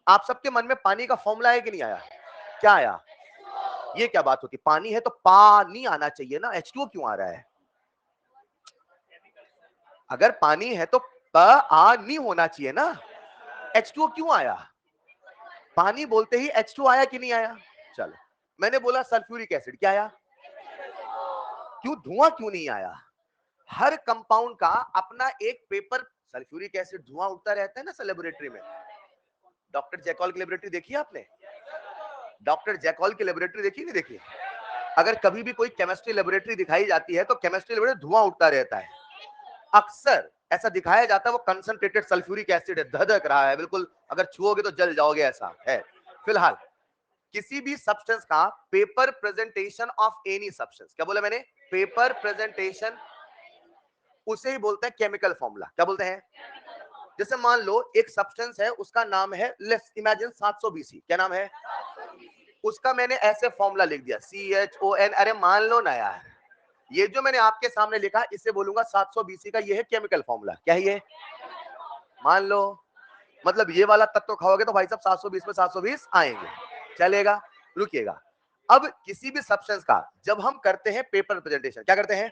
आप सबके मन में पानी का फॉर्मूला है कि नहीं आया? क्या आया? ये क्या बात होती, पानी है तो पानी आना चाहिए ना, H2O क्यों आ रहा है? अगर पानी है तो पानी होना चाहिए ना, H2O क्यों आया? पानी बोलते ही H2O आया कि नहीं आया? चलो, मैंने बोला सल्फ्यूरिक एसिड, क्या आया? क्यों, धुआं क्यों नहीं आया? हर कंपाउंड का अपना एक पेपर, सल्फ्यूरिक एसिड धुआं उठता रहता है ना सर लेबोरेटरी में। डॉक्टर जैकॉल की लेबोरेटरी देखी है आपने? डॉक्टर जैकॉल की लेबोरेटरी देखी नहीं देखी? अगर कभी भी कोई केमिस्ट्री लेबोरेटरी दिखाई जाती है तो केमिस्ट्री लेबोरेटरी धुआं उठता रहता है। अक्सर ऐसा दिखाया जाता है वो कंसंट्रेटेड सल्फ्यूरिक एसिड है, धधक रहा है बिल्कुल, अगर छुओगे तो जल जाओगे, ऐसा है। फिलहाल किसी भी सब्सटेंस का paper presentation of any substance, क्या बोला मैंने? पेपर प्रेजेंटेशन, उसे ही बोलते हैं केमिकल फॉर्मूला। क्या बोलते हैं? जैसे मान लो एक सब्सटेंस है, उसका नाम है, लेट्स इमेजिन 720, क्या नाम है उसका? मैंने ऐसे फॉर्मूला लिख दिया CHON। अरे मान लो ना यार, ये जो मैंने आपके सामने लिखा इसे बोलूंगा 720 का, ये है केमिकल फॉर्मूला। क्या है ये? मान लो, मतलब ये वाला तत्व खाओगे तो भाई साहब 720 में 720 आएंगे, चलेगा? रुकिएगा। अब किसी भी सब्सटेंस का जब हम करते हैं पेपर प्रेजेंटेशन, क्या करते हैं?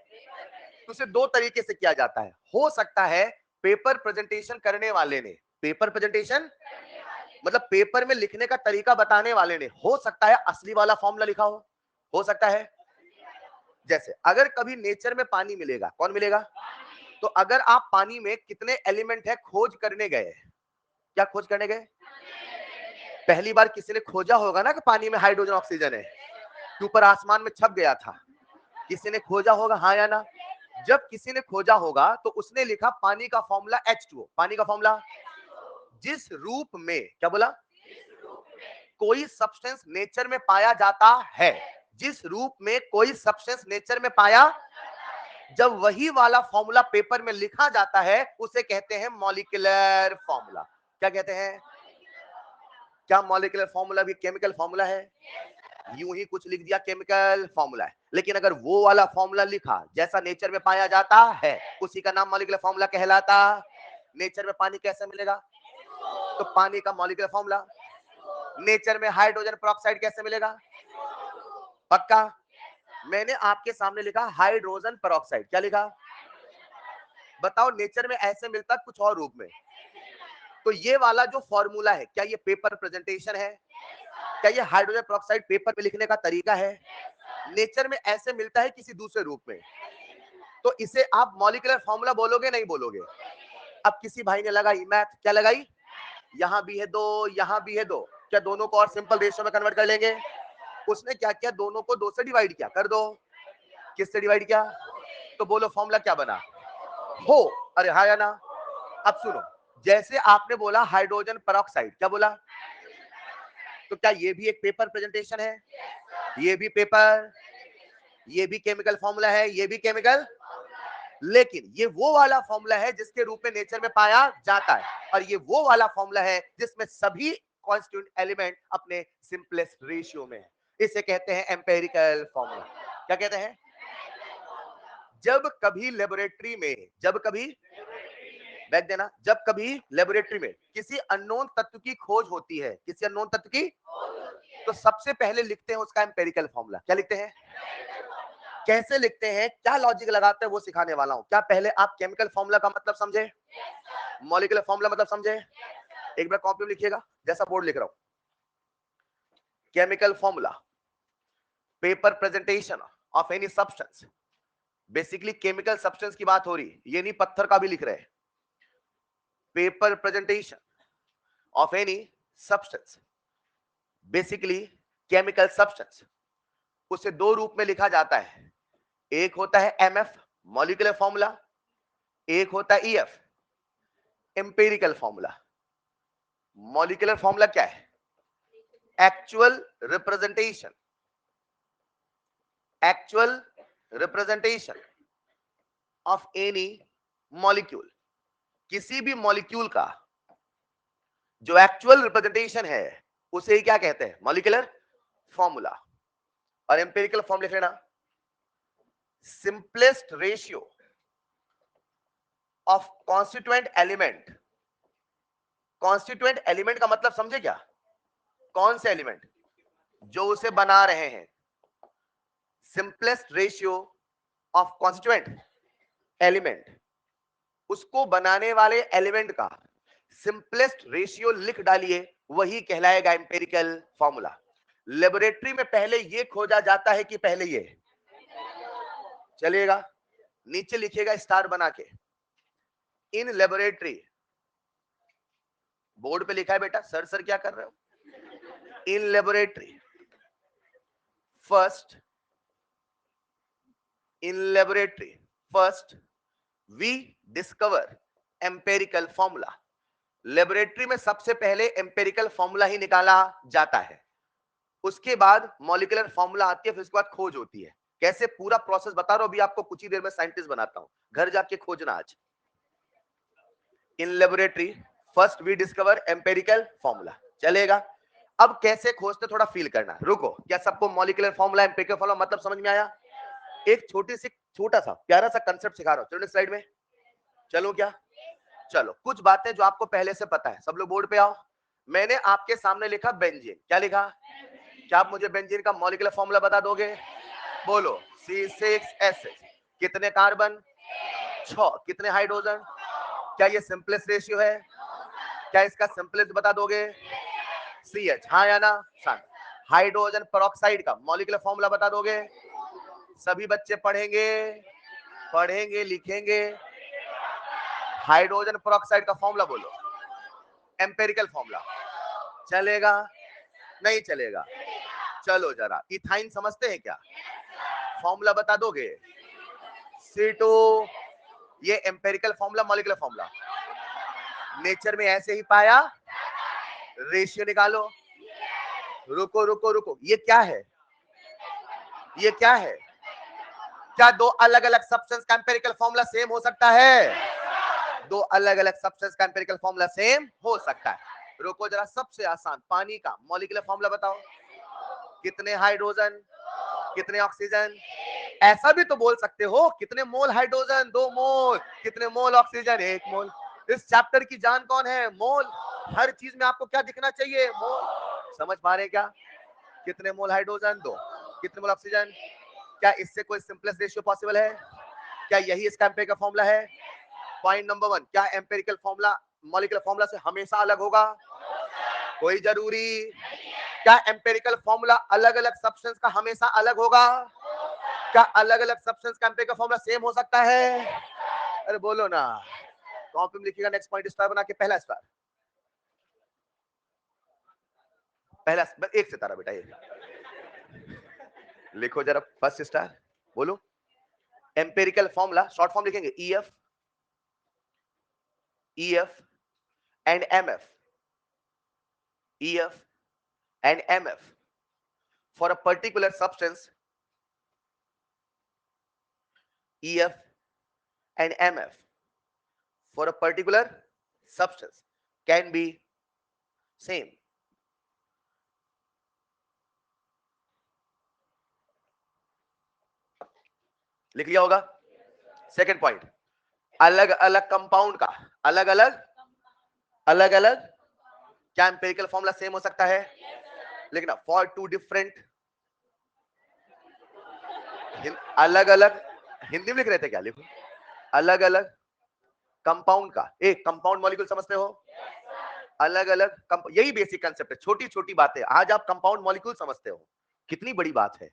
तो उसे दो तरीके से किया जाता है। हो सकता है पेपर प्रेजेंटेशन करने वाले ने, पेपर प्रेजेंटेशन मतलब पेपर में लिखने का तरीका बताने वाले ने, हो सकता है असली वाला फॉर्मूला लिखा हो सकता है। जैसे अगर कभी नेचर में पानी मिलेगा, कौन मिलेगा? तो अगर आप पानी में कितने एलिमेंट है खोज करने गए, क्या खोज करने गए? पहली बार किसी ने खोजा होगा ना कि पानी में हाइड्रोजन ऑक्सीजन है, कि ऊपर आसमान में छप गया था, किसी ने खोजा होगा, हाँ या ना? जब किसी ने खोजा होगा तो उसने लिखा पानी का फॉर्मूला H2O। पानी का फॉर्मूला, जिस रूप में, क्या बोला? कोई सब्सटेंस नेचर में पाया जाता है, जिस रूप में कोई सब्सटेंस नेचर में पाया, जब वही वाला फॉर्मूला पेपर में लिखा जाता है उसे कहते हैं मॉलिक्यूलर फॉर्मूला। क्या कहते हैं? क्या मॉलिक्यूलर फॉर्मूला भी केमिकल फॉर्मूला है? यूं ही कुछ लिख दिया केमिकल फॉर्मूला है, लेकिन अगर वो वाला फॉर्मूला लिखा जैसा नेचर में पाया जाता है, उसी का नाम मॉलिक्यूलर फॉर्मूला कहलाता। नेचर में पानी कैसे मिलेगा? तो पानी का मॉलिक्यूलर फॉर्मूला। नेचर में हाइड्रोजन पेरोक्साइड कैसे मिलेगा? पक्का? मैंने आपके सामने लिखा हाइड्रोजन पेरोक्साइड, क्या लिखा? बताओ नेचर में ऐसे मिलता कुछ और रूप में। तो ये वाला जो फॉर्मूला है, क्या ये पेपर प्रेजेंटेशन है? क्या ये हाइड्रोजन पेरोक्साइड पेपर पे लिखने का तरीका है? नेचर में ऐसे मिलता है किसी दूसरे रूप में, तो इसे आप मॉलिक्यूलर फॉर्मूला बोलोगे नहीं बोलोगे? अब किसी भाई ने लगाई मैथ, क्या लगाई? यहां भी है दो, यहां भी है दो, क्या दोनों को और सिंपल रेशियो में कन्वर्ट कर लेंगे? उसने क्या किया, दोनों को दो से डिवाइड किया, कर दो। किससे डिवाइड किया? तो बोलो फॉर्मूला क्या बना? हो। अरे हाँ या ना? अब सुनो, जैसे आपने बोला हाइड्रोजन पेरोक्साइड, क्या बोला? तो क्या ये भी एक पेपर प्रेजेंटेशन है? ये भी पेपर, ये भी केमिकल फॉर्मूला है, ये भी केमिकल, लेकिन ये वो वाला फॉर्मूला है जिसके रूप में नेचर में पाया जाता है, और ये वो वाला फॉर्मूला है जिसमें सभी कॉन्स्टिट्यूएंट एलिमेंट अपने सिंपलेस्ट रेशियो में है। इसे कहते हैं एम्पेरिकल फॉर्मूला। क्या कहते हैं? जब कभी लेबोरेटरी में, जब कभी, बैठ देना, जब कभी लेबोरेटरी में किसी अननोन तत्व की खोज होती है, किसी अननोन तत्व की, तो सबसे पहले लिखते हैं उसका एम्पेरिकल फॉर्मूला। क्या लिखते हैं? कैसे लिखते हैं, क्या लॉजिक लगाते हैं, वो सिखाने वाला हूं। क्या पहले आप केमिकल फॉर्मूला का मतलब समझे? मॉलिक्यूलर फॉर्मूला मतलब समझे? एक बार कॉपी में लिखिएगा जैसा बोर्ड लिख रहा हूं। Chemical formula, paper presentation of any substance. Basically chemical substance की बात हो रही, ये नहीं पत्थर का भी लिख रहे हैं। Paper presentation of any substance, basically chemical substance, उसे दो रूप में लिखा जाता है। एक होता है एमएफ, मॉलिक्यूलर फॉर्मूला, एक होता है EF, empirical formula. Molecular formula क्या है? Actual representation, actual representation of any molecule, किसी भी मॉलिक्यूल का जो एक्चुअल रिप्रेजेंटेशन है उसे ही क्या कहते हैं? Molecular formula. और एम्पिरिकल फॉर्म लिख लेना, simplest ratio of constituent element. Constituent element का मतलब समझे क्या? कौन से एलिमेंट? जो उसे बना रहे हैं। Simplest ratio of constituent element, उसको बनाने वाले एलिमेंट का सिंपलेस्ट रेशियो लिख डालिए, वही कहलाएगा एम्पिरिकल फॉर्मूला। लेबोरेटरी में पहले ये खोजा जाता है कि पहले ये? चलिएगा, नीचे लिखिएगा स्टार बना के, इन लेबोरेटरी। बोर्ड पे लिखा है बेटा, सर सर क्या कर रहे हो? In laboratory first, in laboratory first we discover empirical formula. Laboratory में सबसे पहले एम्पेरिकल फॉर्मूला ही निकाला जाता है, उसके बाद मॉलिक्यूलर फॉर्मूला आती है, फिर उसके बाद खोज होती है। कैसे पूरा प्रोसेस बता रहा हूं अभी आपको, कुछ ही देर में साइंटिस्ट बनाता हूं, घर जाके खोजना आज। In laboratory first we discover empirical formula, चलेगा। अब कैसे खोजते थोड़ा फील करना, रुको। क्या सबको मॉलिक्यूलर फॉर्मूला एम्पेरिकल फॉर्मूला मतलब समझ में आया? एक छोटा सा प्यारा सा कंसेप्ट सिखा रहा हूं, चलो स्लाइड में चलो। क्या? चलो, कुछ बातें जो आपको पहले से पता है, सब लोग बोर्ड पे आओ। मैंने आपके सामने लिखा बेंजीन, क्या लिखा? क्या आप मुझे बेंजीन का मॉलिक्यूलर फॉर्मूला बता दोगे? बोलो। C6H6, कितने कार्बन? 6, कितने हाइड्रोजन? क्या ये सिंपलेस्ट रेशियो है? क्या इसका सिंपलेस्ट बता दोगे? CH, हाँ या ना? हाइड्रोजन पेरोक्साइड का मॉलिक्यूलर फॉर्मूला बता दोगे? सभी बच्चे पढ़ेंगे, पढ़ेंगे लिखेंगे। हाइड्रोजन पेरोक्साइड का फॉर्मूला बोलो, एम्पेरिकल फॉर्मूला। चलेगा? नहीं चलेगा? चलो जरा, इथाइन समझते हैं क्या? फॉर्मूला बता दोगे? C2, ये empirical formula, molecular formula, nature में ऐसे ही पाया। रेशियो निकालो। रुको रुको रुको, ये क्या है? ये क्या है? क्या दो अलग अलग सब्सटेंस का एम्पेरिकल फॉर्मूला सेम हो सकता है? दो अलग अलग सब्सटेंस का एम्पेरिकल फॉर्मूला सेम हो सकता है। रुको जरा, सबसे आसान, पानी का मॉलिक्यूलर फॉर्मूला बताओ। कितने हाइड्रोजन, कितने ऑक्सीजन? ऐसा भी तो बोल सकते हो, कितने मोल हाइड्रोजन? 2 मोल। कितने मोल ऑक्सीजन? 1 मोल। इस चैप्टर की जान कौन है? मोल। हर चीज में आपको क्या दिखना चाहिए? मोल। समझ पा रहे क्या? कितने मोल हाइड्रोजन? 2। कितने मोल ऑक्सीजन? क्या इससे कोई सिंपलेस्ट रेशियो पॉसिबल है? क्या यही इसका एम्पेरिकल फॉर्मूला है? पॉइंट नंबर 1, क्या एम्पेरिकल फॉर्मूला मॉलिक्यूलर फॉर्मूला से हमेशा अलग होगा? कोई जरूरी? क्या एम्पेरिकल फॉर्मूला अलग अलग सब्सटेंस का हमेशा अलग होगा? क्या अलग अलग सब्सटेंस का एम्पेरिकल फॉर्मूला सेम हो सकता है? अरे बोलो ना। कॉपी में लिखिएगा, नेक्स्ट पॉइंट स्टार बना के, पहला स्टार, पहला एक सितारा बेटा, ये लिखो जरा, फर्स्ट स्टार। बोलो, एम्पेरिकल फॉर्मूला, शॉर्ट फॉर्म लिखेंगे EF, EF and MF, EF and MF for a particular substance, EF and MF for a particular substance can be same. लिख लिया होगा. सेकंड पॉइंट, अलग अलग कंपाउंड का अलग अलग क्या एम्पिरिकल फॉर्मूला सेम हो सकता है? लेकिन फॉर टू डिफरेंट अलग अलग, हिंदी में लिख रहे थे क्या? लिखो अलग अलग कंपाउंड का. एक कंपाउंड मॉलिक्यूल समझते हो? अलग अलग यही बेसिक कंसेप्ट है. छोटी छोटी बातें आज आप कंपाउंड मॉलिक्यूल समझते हो, कितनी बड़ी बात है.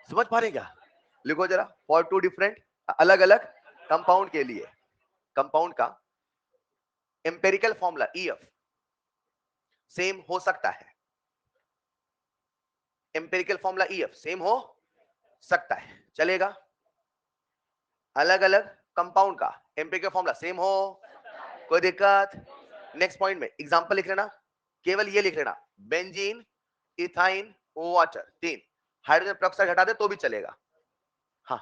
समझ पा रहे क्या? लिखो जरा, फॉर टू डिफरेंट अलग अलग कंपाउंड के लिए कंपाउंड का एम्पिरिकल फॉर्मूला EF सेम हो सकता है. एम्पिरिकल फॉर्मूला EF सेम हो सकता है, चलेगा. अलग अलग कंपाउंड का एम्पिरिकल फॉर्मूला सेम हो, कोई दिक्कत? नेक्स्ट पॉइंट में एग्जांपल लिख लेना, केवल ये लिख लेना, benzene, ethyne, water, 3. Hydrogen peroxide हटा दे तो भी चलेगा. हाँ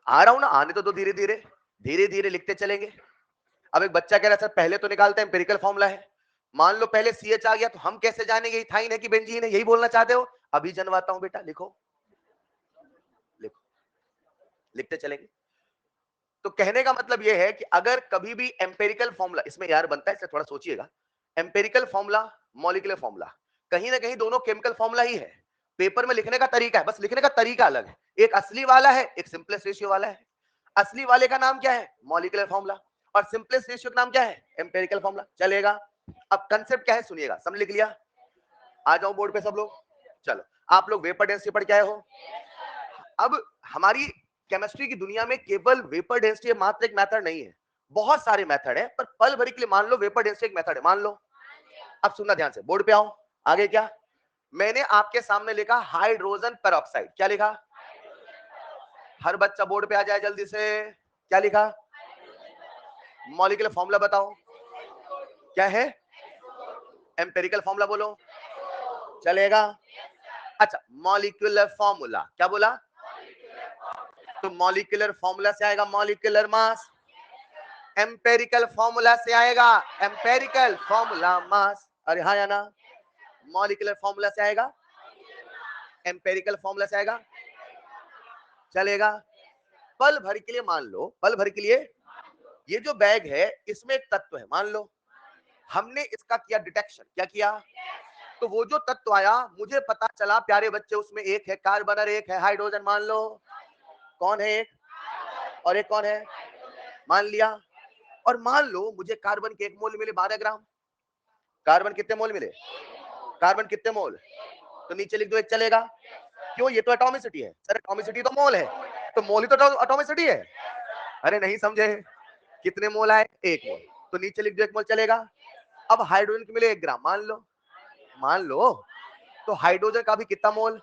आ रहा हूं ना, आने तो धीरे धीरे धीरे धीरे लिखते चलेंगे. अब एक बच्चा कह रहा सर पहले तो निकालते हैं, एम्पिरिकल फॉर्मूला है. मान लो पहले CH आ गया तो हम कैसे जानेंगे इथाइन है कि बेंजीन है? यही बोलना चाहते हो? अभी जनवाता हूं बेटा, लिखो लिखो, लिखते चलेंगे. तो कहने का मतलब यह है कि अगर कभी भी एम्पिरिकल फॉर्मूला इसमें यार बनता है, इससे थोड़ा सोचिएगा. एम्पिरिकल फॉर्मूला, मॉलिक्यूलर फॉर्मूला, कहीं ना कहीं दोनों केमिकल फॉर्मूला ही है. पेपर में लिखने का तरीका है, बस लिखने का तरीका अलग है. एक असली वाला है, एक सिंपलेस्ट रेशियो वाला है. असली वाले का नाम क्या है? Molecular formula. और सिंपलेस्ट रेशियो का नाम क्या है? Empirical formula. चलेगा. अब कंसेप्ट क्या है सुनिएगा. सब लिख लिया? आ जाओ बोर्ड पे सब लोग. चलो, आप लोग वेपर डेंसिटी पढ़ के आए हो. अब हमारी केमिस्ट्री की दुनिया में केवल वेपर डेंसिटी मात्र एक मेथड नहीं है, बहुत सारे मेथड है. पर पल भर के लिए मान लो वेपर डेंसिटी एक मेथड है, मान लो. अब सुनना ध्यान से, बोर्ड पे आओ. आगे क्या मैंने आपके सामने लिखा? Hydrogen peroxide. क्या लिखा? हर बच्चा बोर्ड पे आ जाए जल्दी से. क्या लिखा? मॉलिक्यूलर फॉर्मूला बताओ क्या है? एम्पिरिकल फॉर्मूला बोलो. चलेगा. अच्छा, मॉलिक्यूलर फॉर्मूला क्या बोला? तो मॉलिक्यूलर फॉर्मूला से आएगा मॉलिक्यूलर मास. एम्पेरिकल फॉर्मूला से आएगा एम्पेरिकल फॉर्मूला मास. अरे हाँ या ना? मॉलिक्यूलर फॉर्मूला से आएगा, एम्पेरिकल फॉर्मूला से आएगा. चलेगा. पल भर के लिए मान लो, पल भर के लिए ये जो बैग है इसमें एक तत्व है, मान लो हमने इसका किया डिटेक्शन. क्या किया? तो वो जो तत्व आया मुझे पता चला प्यारे बच्चे, उसमें एक है कार्बन और एक है हाइड्रोजन. मान लो कौन है? एक. और एक कौन है? मान लिया. और मान लो मुझे कार्बन के 1 मोल मिले 12 ग्राम. कार्बन कितने मोल मिले? कार्बन कितने मोल? तो नीचे लिख दो 1. चलेगा. क्यों? ये तो एटॉमिसिटी है. सर एटॉमिसिटी तो मोल है, तो मोल ही तो एटॉमिसिटी है. अरे नहीं समझे? कितने मोल आए? 1 मोल. तो नीचे लिख दो 1 मोल. चलेगा. अब हाइड्रोजन के मिले 1 ग्राम. मान लो तो हाइड्रोजन का भी कितना मोल?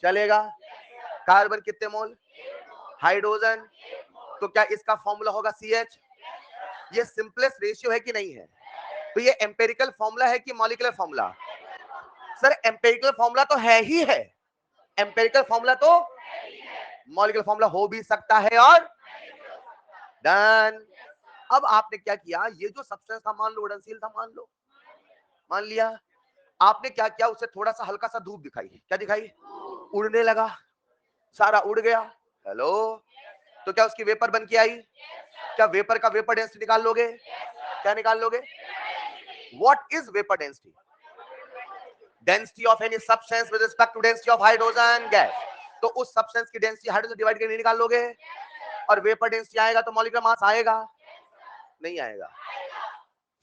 चलेगा. कार्बन कितने मोल? हाइड्रोजन. तो क्या इसका फॉर्मूला होगा CH? ये सिंपलेस्ट रेशियो है कि नहीं है? तो ये एम्पेरिकल फॉर्मूला है कि molecular formula? Sir empirical formula तो है ही है. एम्पेरिकल फॉर्मूला तो मॉलिक्यूलर फॉर्मूला हो भी सकता है. और डन. अब आपने क्या किया? ये जो सब्सटेंस था मान लो उड़नशील था, मान लिया. आपने क्या किया? उसे थोड़ा सा हल्का सा धूप दिखाई. क्या दिखाई? उड़ने लगा, सारा उड़ गया. हेलो. तो क्या उसकी वेपर बन के आई? क्या वेपर का वेपर डेंसिटी निकाल लोगे? क्या निकाल लोगे? What is vapour density? Density of any substance with respect to density of hydrogen gas. तो उस सब्सटेंस की डेंसिटी हाइड्रोजन डिवाइड करके निकाल लोगे. और वेपर डेंसिटी आएगा तो मॉलिक्यूलर मास आएगा? नहीं आएगा.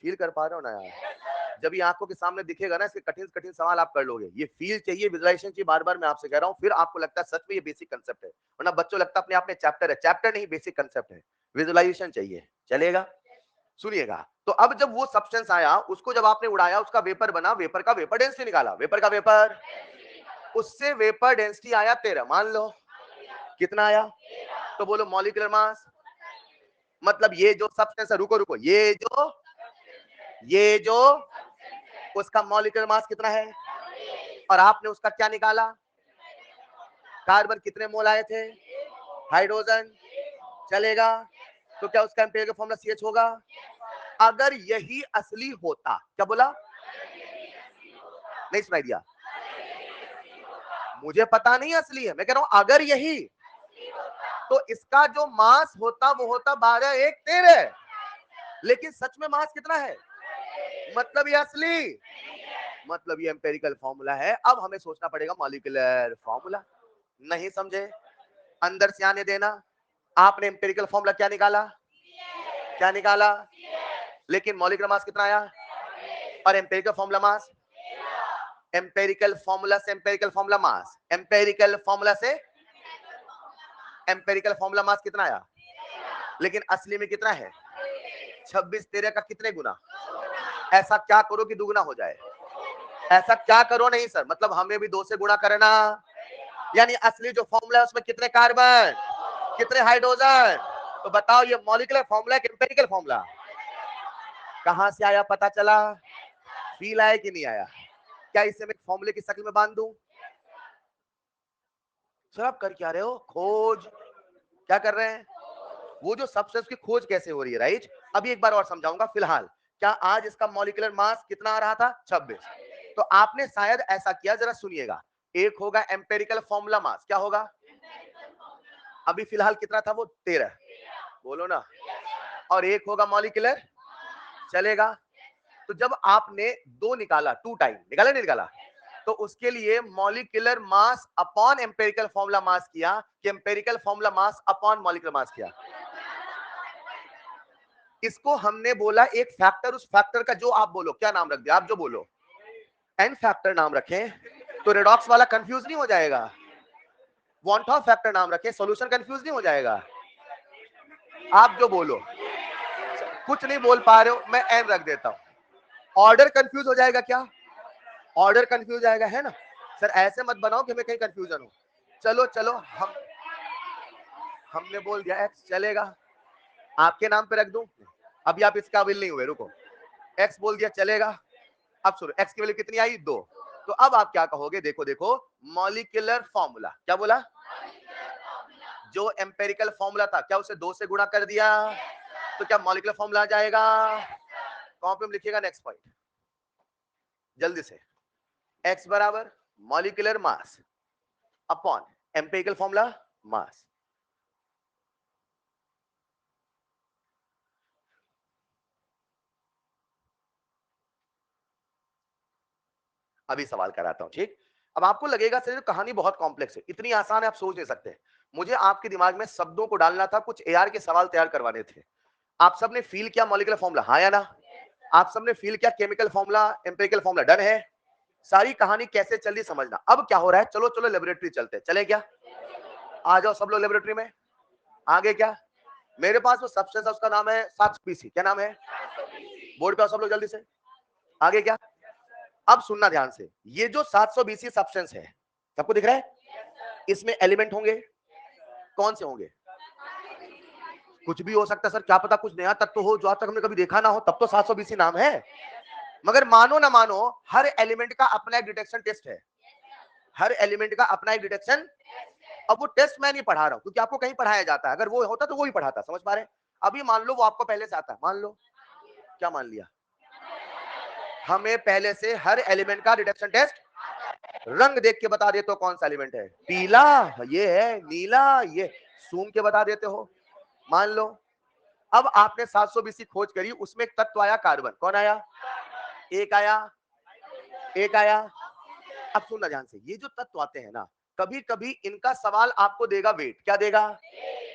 फील कर पा रहे हो ना यार? जब ये आंखों के सामने दिखेगा ना, इसके कठिन कठिन सवाल आप कर लोगे. ये फील चाहिए, विजुअलाइजेशन चाहिए. बार बार मैं आपसे कह रहा हूं, फिर आपको लगता है सच में ये बेसिक कंसेप्ट है. वरना बच्चों लगता है अपने आप में चैप्टर है. चैप्टर नहीं, बेसिक कंसेप्ट है. विजुअलाइजेशन चाहिए. चलेगा. सुनिएगा. तो अब जब वो सब्सटेंस आया, उसको जब आपने उड़ाया, उसका वेपर बना, वेपर का वेपर डेंसिटी निकाला. वेपर का वेपर, उससे वेपर डेंसिटी आया 13. मान लो कितना आया? तो बोलो मॉलिक्यूलर मास. मतलब ये जो सब्सटेंस है, रुको रुको, ये जो उसका मॉलिक्यूलर मास कितना है, और आपने उसका क्या निकाला, कार्बन कितने मोल आए थे, हाइड्रोजन, चलेगा। तो क्या उसका एम्पिरिकल फॉर्मूला CH होगा? अगर यही असली होता, क्या बोला, नहीं सुनाई दिया, मुझे पता नहीं असली है, मैं कह रहा हूं अगर यही, तो इसका जो मास होता वो होता 12 1 13, लेकिन सच में मास कितना है, मतलब ये असली, मतलब ये एम्पिरिकल फॉर्मूला है। अब हमें सोचना पड़ेगा मॉलिक्यूलर फॉर्मूला। नहीं समझे, अंदर से आने देना। आपने एम्पिरिकल फॉर्मूला क्या निकाला, क्या निकाला, लेकिन मॉलिक्यूलर मास कितना आया, और empirical formula mass, empirical formula से empirical formula mass, empirical formula से एम्पिरिकल फॉर्मूला मास कितना आया, लेकिन असली में कितना है, 26 13 का कितने गुना, ऐसा क्या करो कि दुगुना हो जाए, ऐसा क्या करो, नहीं सर, मतलब हमें भी 2 से गुणा करना, यानी असली जो फॉर्मूला है उसमें कितने कार्बन, कितने हाइड्रोजन। तो बताओ ये मॉलिक्यूलर फॉर्मूला है कि एम्पिरिकल फॉर्मूला, कहां से आया पता चला, फील आया कि नहीं आया, क्या इसे मैं फॉर्मूले की शक्ल में बांध दूं? सर आप कर क्या रहे हो, खोज, क्या कर रहे हैं, वो जो सब्सटेंस की खोज कैसे हो रही है, राइट। अभी एक बार और समझाऊंगा। फिलहाल क्या आज इसका मॉलिक्यूलर मास कितना आ रहा था, 26। तो आपने शायद ऐसा किया, जरा सुनिएगा, एक होगा एम्पेरिकल फॉर्मूला मास, क्या होगा, अभी फिलहाल कितना था वो 13, बोलो ना, और एक होगा मॉलिक्यूलर, चलेगा। तो जब आपने 2 निकाला, 2 टाइम निकाला, नहीं निकाला, तो उसके लिए molecular mass upon empirical formula mass किया कि empirical formula mass upon molecular mass किया। इसको हमने बोला एक फैक्टर, उस फैक्टर का जो आप बोलो, क्या नाम रख दिया, आप जो बोलो, एन फैक्टर नाम रखें तो रेडॉक्स वाला कंफ्यूज नहीं हो जाएगा, वॉन्टॉफ फैक्टर नाम रखें, सॉल्यूशन कंफ्यूज नहीं हो जाएगा, आप जो बोलो, कुछ नहीं बोल पा रहे हो, मैं एन रख देता हूं, ऑर्डर कंफ्यूज हो जाएगा क्या, ऑर्डर कंफ्यूज आएगा, है ना। सर ऐसे मत बनाओ कि हमें कहीं कंफ्यूजन हो, चलो चलो, हमने बोल दिया एक्स, चलेगा, आपके नाम पे रख दूं, अभी आप इसका काबिल नहीं हुए, रुको, एक्स बोल दिया, चलेगा। अब सुनो, एक्स की वैल्यू कितनी आई, 2। तो अब आप क्या कहोगे, देखो देखो, मॉलिक्यूलर फॉर्मूला, क्या बोला, जो एम्पेरिकल फॉर्मूला था, क्या उसे 2 से गुणा कर दिया, तो क्या मॉलिक्यूलर फॉर्मूला आ जाएगा, कॉपी में लिखिएगा नेक्स्ट पॉइंट जल्दी से, एक्स बराबर molecular mass upon empirical formula mass. अभी सवाल कराता हूं, ठीक। अब आपको लगेगा सर कहानी बहुत कॉम्प्लेक्स है, इतनी आसान है आप सोच नहीं सकते, मुझे आपके दिमाग में शब्दों को डालना था, कुछ एआर के सवाल तैयार करवाने थे। आप सबने फील किया मॉलिक्यूलर फॉर्मूला, हाँ या ना, आप सबने फील किया chemical formula, empirical formula, done है। सारी कहानी कैसे चल रही समझना। अब क्या हो रहा है, चलो चलो लेबोरेटरी चलते हैं, चले क्या, आ जाओ सब लोग लेबोरेटरी में, आगे क्या, मेरे पास वो सब्सटेंस है, उसका नाम है 700 BC, क्या नाम है, बोर्ड पे आओ सब लोग जल्दी से, आगे क्या। अब सुनना ध्यान से, ये जो 700 BC सब्सटेंस है, सबको दिख रहा है, इसमें एलिमेंट होंगे, कौन से होंगे, कुछ भी हो सकता है सर, क्या पता कुछ नया तत्व हो जो आज तक हमने कभी देखा ना हो, तब तो 700 BC नाम है। मगर मानो ना मानो, हर एलिमेंट का अपना एक डिटेक्शन टेस्ट है, हर एलिमेंट का अपना एक डिटेक्शन। अब वो टेस्ट मैं नहीं पढ़ा रहा हूं, क्योंकि आपको कहीं पढ़ाया जाता है, अगर वो होता तो वो ही पढ़ाता, समझ पा रहे हैं। अभी मान लो वो आपको पहले से आता है, मान लो, क्या मान लिया, हमें पहले से हर एलिमेंट का डिटेक्शन टेस्ट, रंग देख के बता देते हो कौन सा एलिमेंट है, पीला ये है, नीला ये, सूंघ के बता देते हो, मान लो। अब आपने 700 BC खोज करी, उसमें एक तत्व आया कार्बन, कौन आया, एक आया, एक आया। अब सुनना ध्यान से, ये जो तत्व आते हैं ना, कभी कभी इनका सवाल आपको देगा वेट, क्या देगा,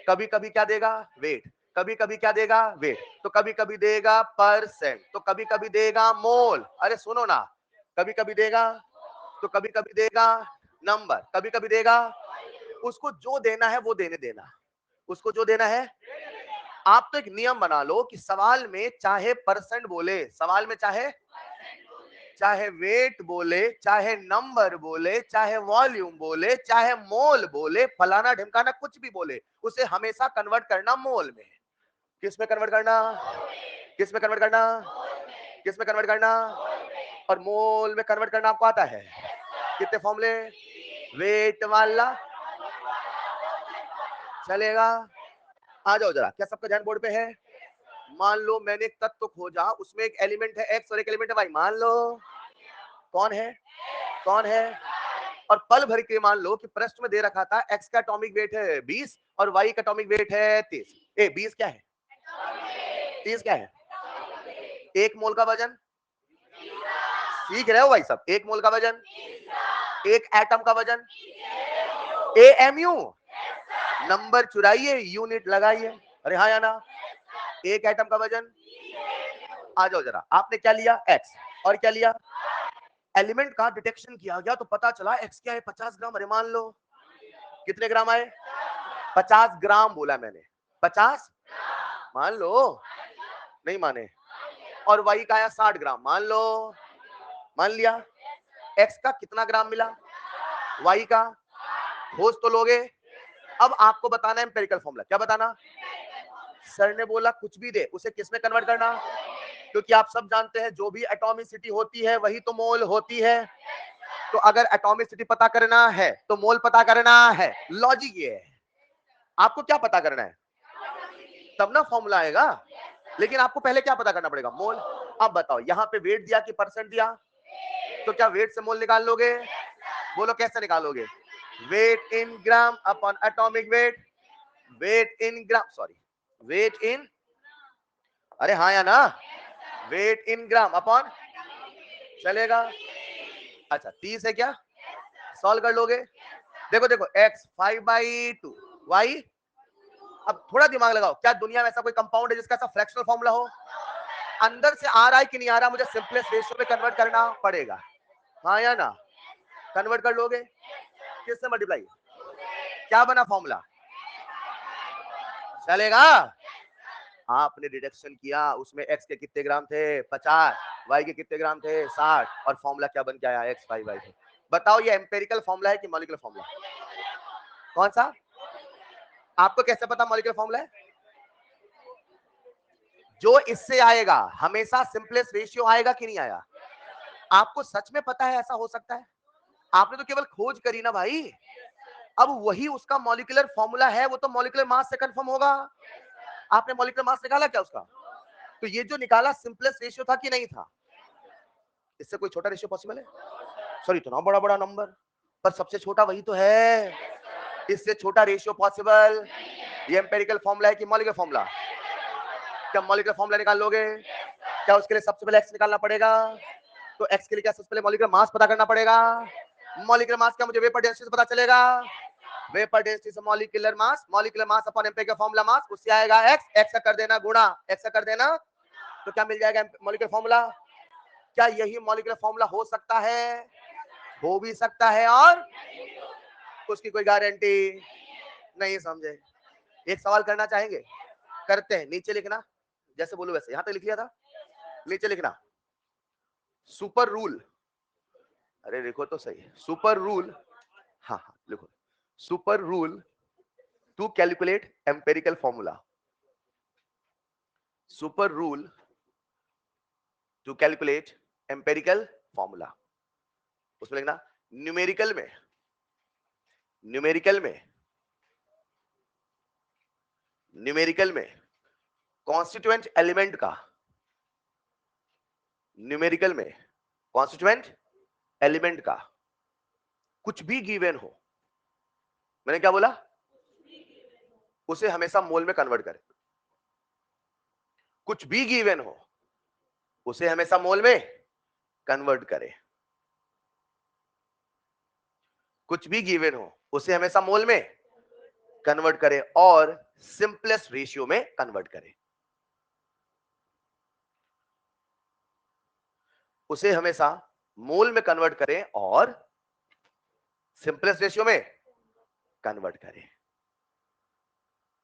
कभी कभी क्या देगा, वेट, कभी कभी क्या देगा, वेट, तो कभी कभी देगा परसेंट, तो कभी कभी देगा मोल, अरे सुनो ना, कभी कभी देगा, तो कभी कभी देगा नंबर, कभी कभी देगा, उसको जो देना है वो देने देना, उसको जो देना है। आप तो एक नियम बना लो कि सवाल में चाहे परसेंट बोले, सवाल में चाहे चाहे वेट बोले, चाहे नंबर बोले, चाहे वॉल्यूम बोले, चाहे मोल बोले, फलाना ढिमकाना कुछ भी बोले, उसे हमेशा कन्वर्ट करना मोल में। किस में कन्वर्ट करना, किस में कन्वर्ट करना, किस में कन्वर्ट करना, और मोल में कन्वर्ट करना आपको आता है। कितने फॉर्मूले, वेट वाला चलेगा। आ जाओ जरा, क्या सबका ध्यान बोर्ड पे है? मान लो मैंने एक तत्व खोजा, उसमें एक एलिमेंट है एक्स और एक एलिमेंट है वाई, मान लो कौन है, कौन है, और पल भर के मान लो कि प्रश्न में दे रखा था एक्स का एटॉमिक वेट है 20 और वाई का एटॉमिक वेट है 30। 20 क्या है, 30 क्या है? एक मोल का वजन, सीख रहे हो भाई सब? एक मोल का वजन, एक एटम का वजन, एएमयू, नंबर चुराइए, यूनिट लगाइए। अरे हाँ या ना? एक एटम का वजन, आ जाओ जरा, आपने क्या लिया, एक्स, और क्या लिया, एलिमेंट का डिटेक्शन किया गया तो पता चला एक्स क्या है, 50 ग्राम। अरे मान लो कितने ग्राम आए, 50 ग्राम बोला मैंने, 50 मान लो, नहीं माने, और वाई का आया 60 ग्राम, मान लो, मान लिया। एक्स का कितना ग्राम मिला, वाई का, खोज तो लोगे। अब आपको बताना है एम्पिरिकल फॉर्मूला, क्या बताना? सर ने बोला कुछ भी दे उसे किस में कन्वर्ट करना, क्योंकि आप सब जानते हैं जो भी एटॉमिसिटी होती है वही तो मोल होती है। तो अगर एटॉमिसिटी पता करना है तो मोल पता करना है। लॉजिक ये है, आपको क्या पता करना है, तब ना फॉर्मूला आएगा। लेकिन आपको पहले क्या पता करना पड़ेगा, मोल। अब बताओ, यहां पे वेट दिया कि परसेंट दिया, तो क्या वेट से मोल निकाल लोगे? बोलो कैसे निकालोगे? Weight in gram upon atomic weight, weight in gram, sorry weight in, अरे हाँ या ना, वेट इन ग्राम अपॉन, चलेगा। अच्छा 30 है क्या, सॉल्व कर लोगे। देखो देखो, x 5/2, y, अब थोड़ा दिमाग लगाओ, क्या दुनिया में ऐसा कोई कंपाउंड है जिसका ऐसा फ्रैक्शनल फॉर्मूला हो? अंदर से आ रहा है कि नहीं आ रहा, मुझे सिंपलेस्ट रेशियो में कन्वर्ट करना पड़ेगा, हाँ या ना? कन्वर्ट कर लोगे, किससे मल्टीप्लाई, क्या बना फॉर्मूला, चलेगा। आपने डिडक्शन किया, उसमें x के कितने ग्राम थे, 50, y के कितने ग्राम थे, 60, और फॉर्मूला क्या बन के आया, x 5/2। बताओ ये एम्पिरिकल फॉर्मूला है कि मॉलिक्यूलर फॉर्मूला, कौन सा? आपको कैसे पता मॉलिक्यूलर फॉर्मूला है? जो इससे आएगा हमेशा सिंपलेस्ट रेशियो आएगा कि नहीं आया? आपको सच में पता है ऐसा हो सकता है? आपने तो केवल खोज करी ना भाई। अब वही उसका मॉलिक्यूलर फॉर्मूला है, वो तो मॉलिक्यूलर मास से कंफर्म होगा। आपने मॉलिक्यूलर मास निकाला क्या उसका? तो ये जो निकाला सिंपलेस्ट रेशियो था कि नहीं था? इससे कोई छोटा रेशियो पॉसिबल है? सर इतना बड़ा बड़ा नंबर, पर सबसे छोटा वही तो है, इससे छोटा रेशियो पॉसिबल। ये एम्पिरिकल फॉर्मूला है कि मॉलिक्यूलर फॉर्मूला? क्या मॉलिक्यूलर फॉर्मूला निकाल लोगे? क्या उसके लिए सबसे पहले एक्स निकालना पड़ेगा? तो एक्स के लिए क्या सबसे पहले मॉलिक्यूलर मास पता करना पड़ेगा। मॉलिक्यूलर मास का मुझे वेपर डेंसिटी से पता चलेगा, वेपर डेंसिटी से molecular mass upon empirical formula मास, उससे आएगा एक्स, एक्स का कर देना गुणा, एक्स का कर देना, तो क्या मिल जाएगा मॉलिक्यूलर फॉर्मूला। क्या यही मॉलिक्यूलर फॉर्मूला हो सकता है? हो भी सकता है, और उसकी कोई गारंटी नहीं, समझे? एक सवाल करना चाहेंगे, करते हैं, नीचे लिखना, जैसे बोलूं वैसे, यहां तक लिख लिया था, नीचे लिखना सुपर रूल, अरे देखो तो सही, सुपर रूल, हाँ हाँ लिखो, super rule to calculate empirical formula, super rule to calculate empirical formula. उसमें लिखना न्यूमेरिकल में, न्यूमेरिकल में, न्यूमेरिकल में कॉन्स्टिट्यूएंट एलिमेंट का, न्यूमेरिकल में कॉन्स्टिट्यूएंट एलिमेंट का कुछ भी गिवन हो, मैंने क्या बोला, उसे हमेशा मोल में कन्वर्ट करें। कुछ भी गिवन हो उसे हमेशा मोल में कन्वर्ट करें, कुछ भी गिवन हो उसे हमेशा मोल में कन्वर्ट करें और सिंपलेस्ट रेशियो में कन्वर्ट करें, उसे हमेशा मोल में कन्वर्ट करें और सिंपलेस्ट रेशियो में कन्वर्ट करें।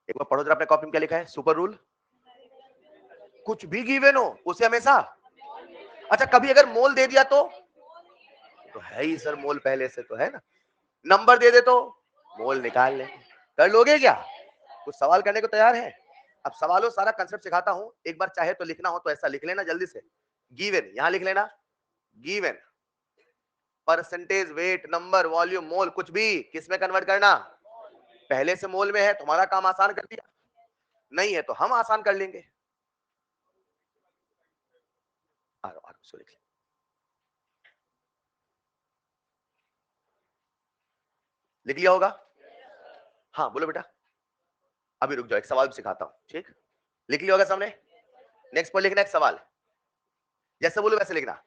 एक बार पढ़ो जरा अपने कॉपी में क्या लिखा है, सुपर रूल, कुछ भी गिवन हो उसे हमेशा, अच्छा कभी अगर मोल दे दिया तो है ही सर, मोल पहले से तो है ना, नंबर दे दे तो मोल निकाल लेंगे। कर लोगे क्या, कुछ सवाल करने को तैयार है? अब सवालों सारा कंसेप्ट सिखाता हूं, एक बार चाहे तो लिखना हो तो ऐसा लिख लेना जल्दी से। गिवन, यहां लिख लेना given, percentage, weight, number, volume, mole, कुछ भी किस में कन्वर्ट करना, पहले से मोल में है, तुम्हारा काम आसान कर दिया, नहीं है तो हम आसान कर लेंगे। लिख लिया होगा? हाँ बोलो बेटा। अभी रुक जाओ, एक सवाल सिखाता हूं, ठीक? लिख लिया होगा सामने। नेक्स्ट पर लिखना एक सवाल, जैसे बोलो वैसे लिखना।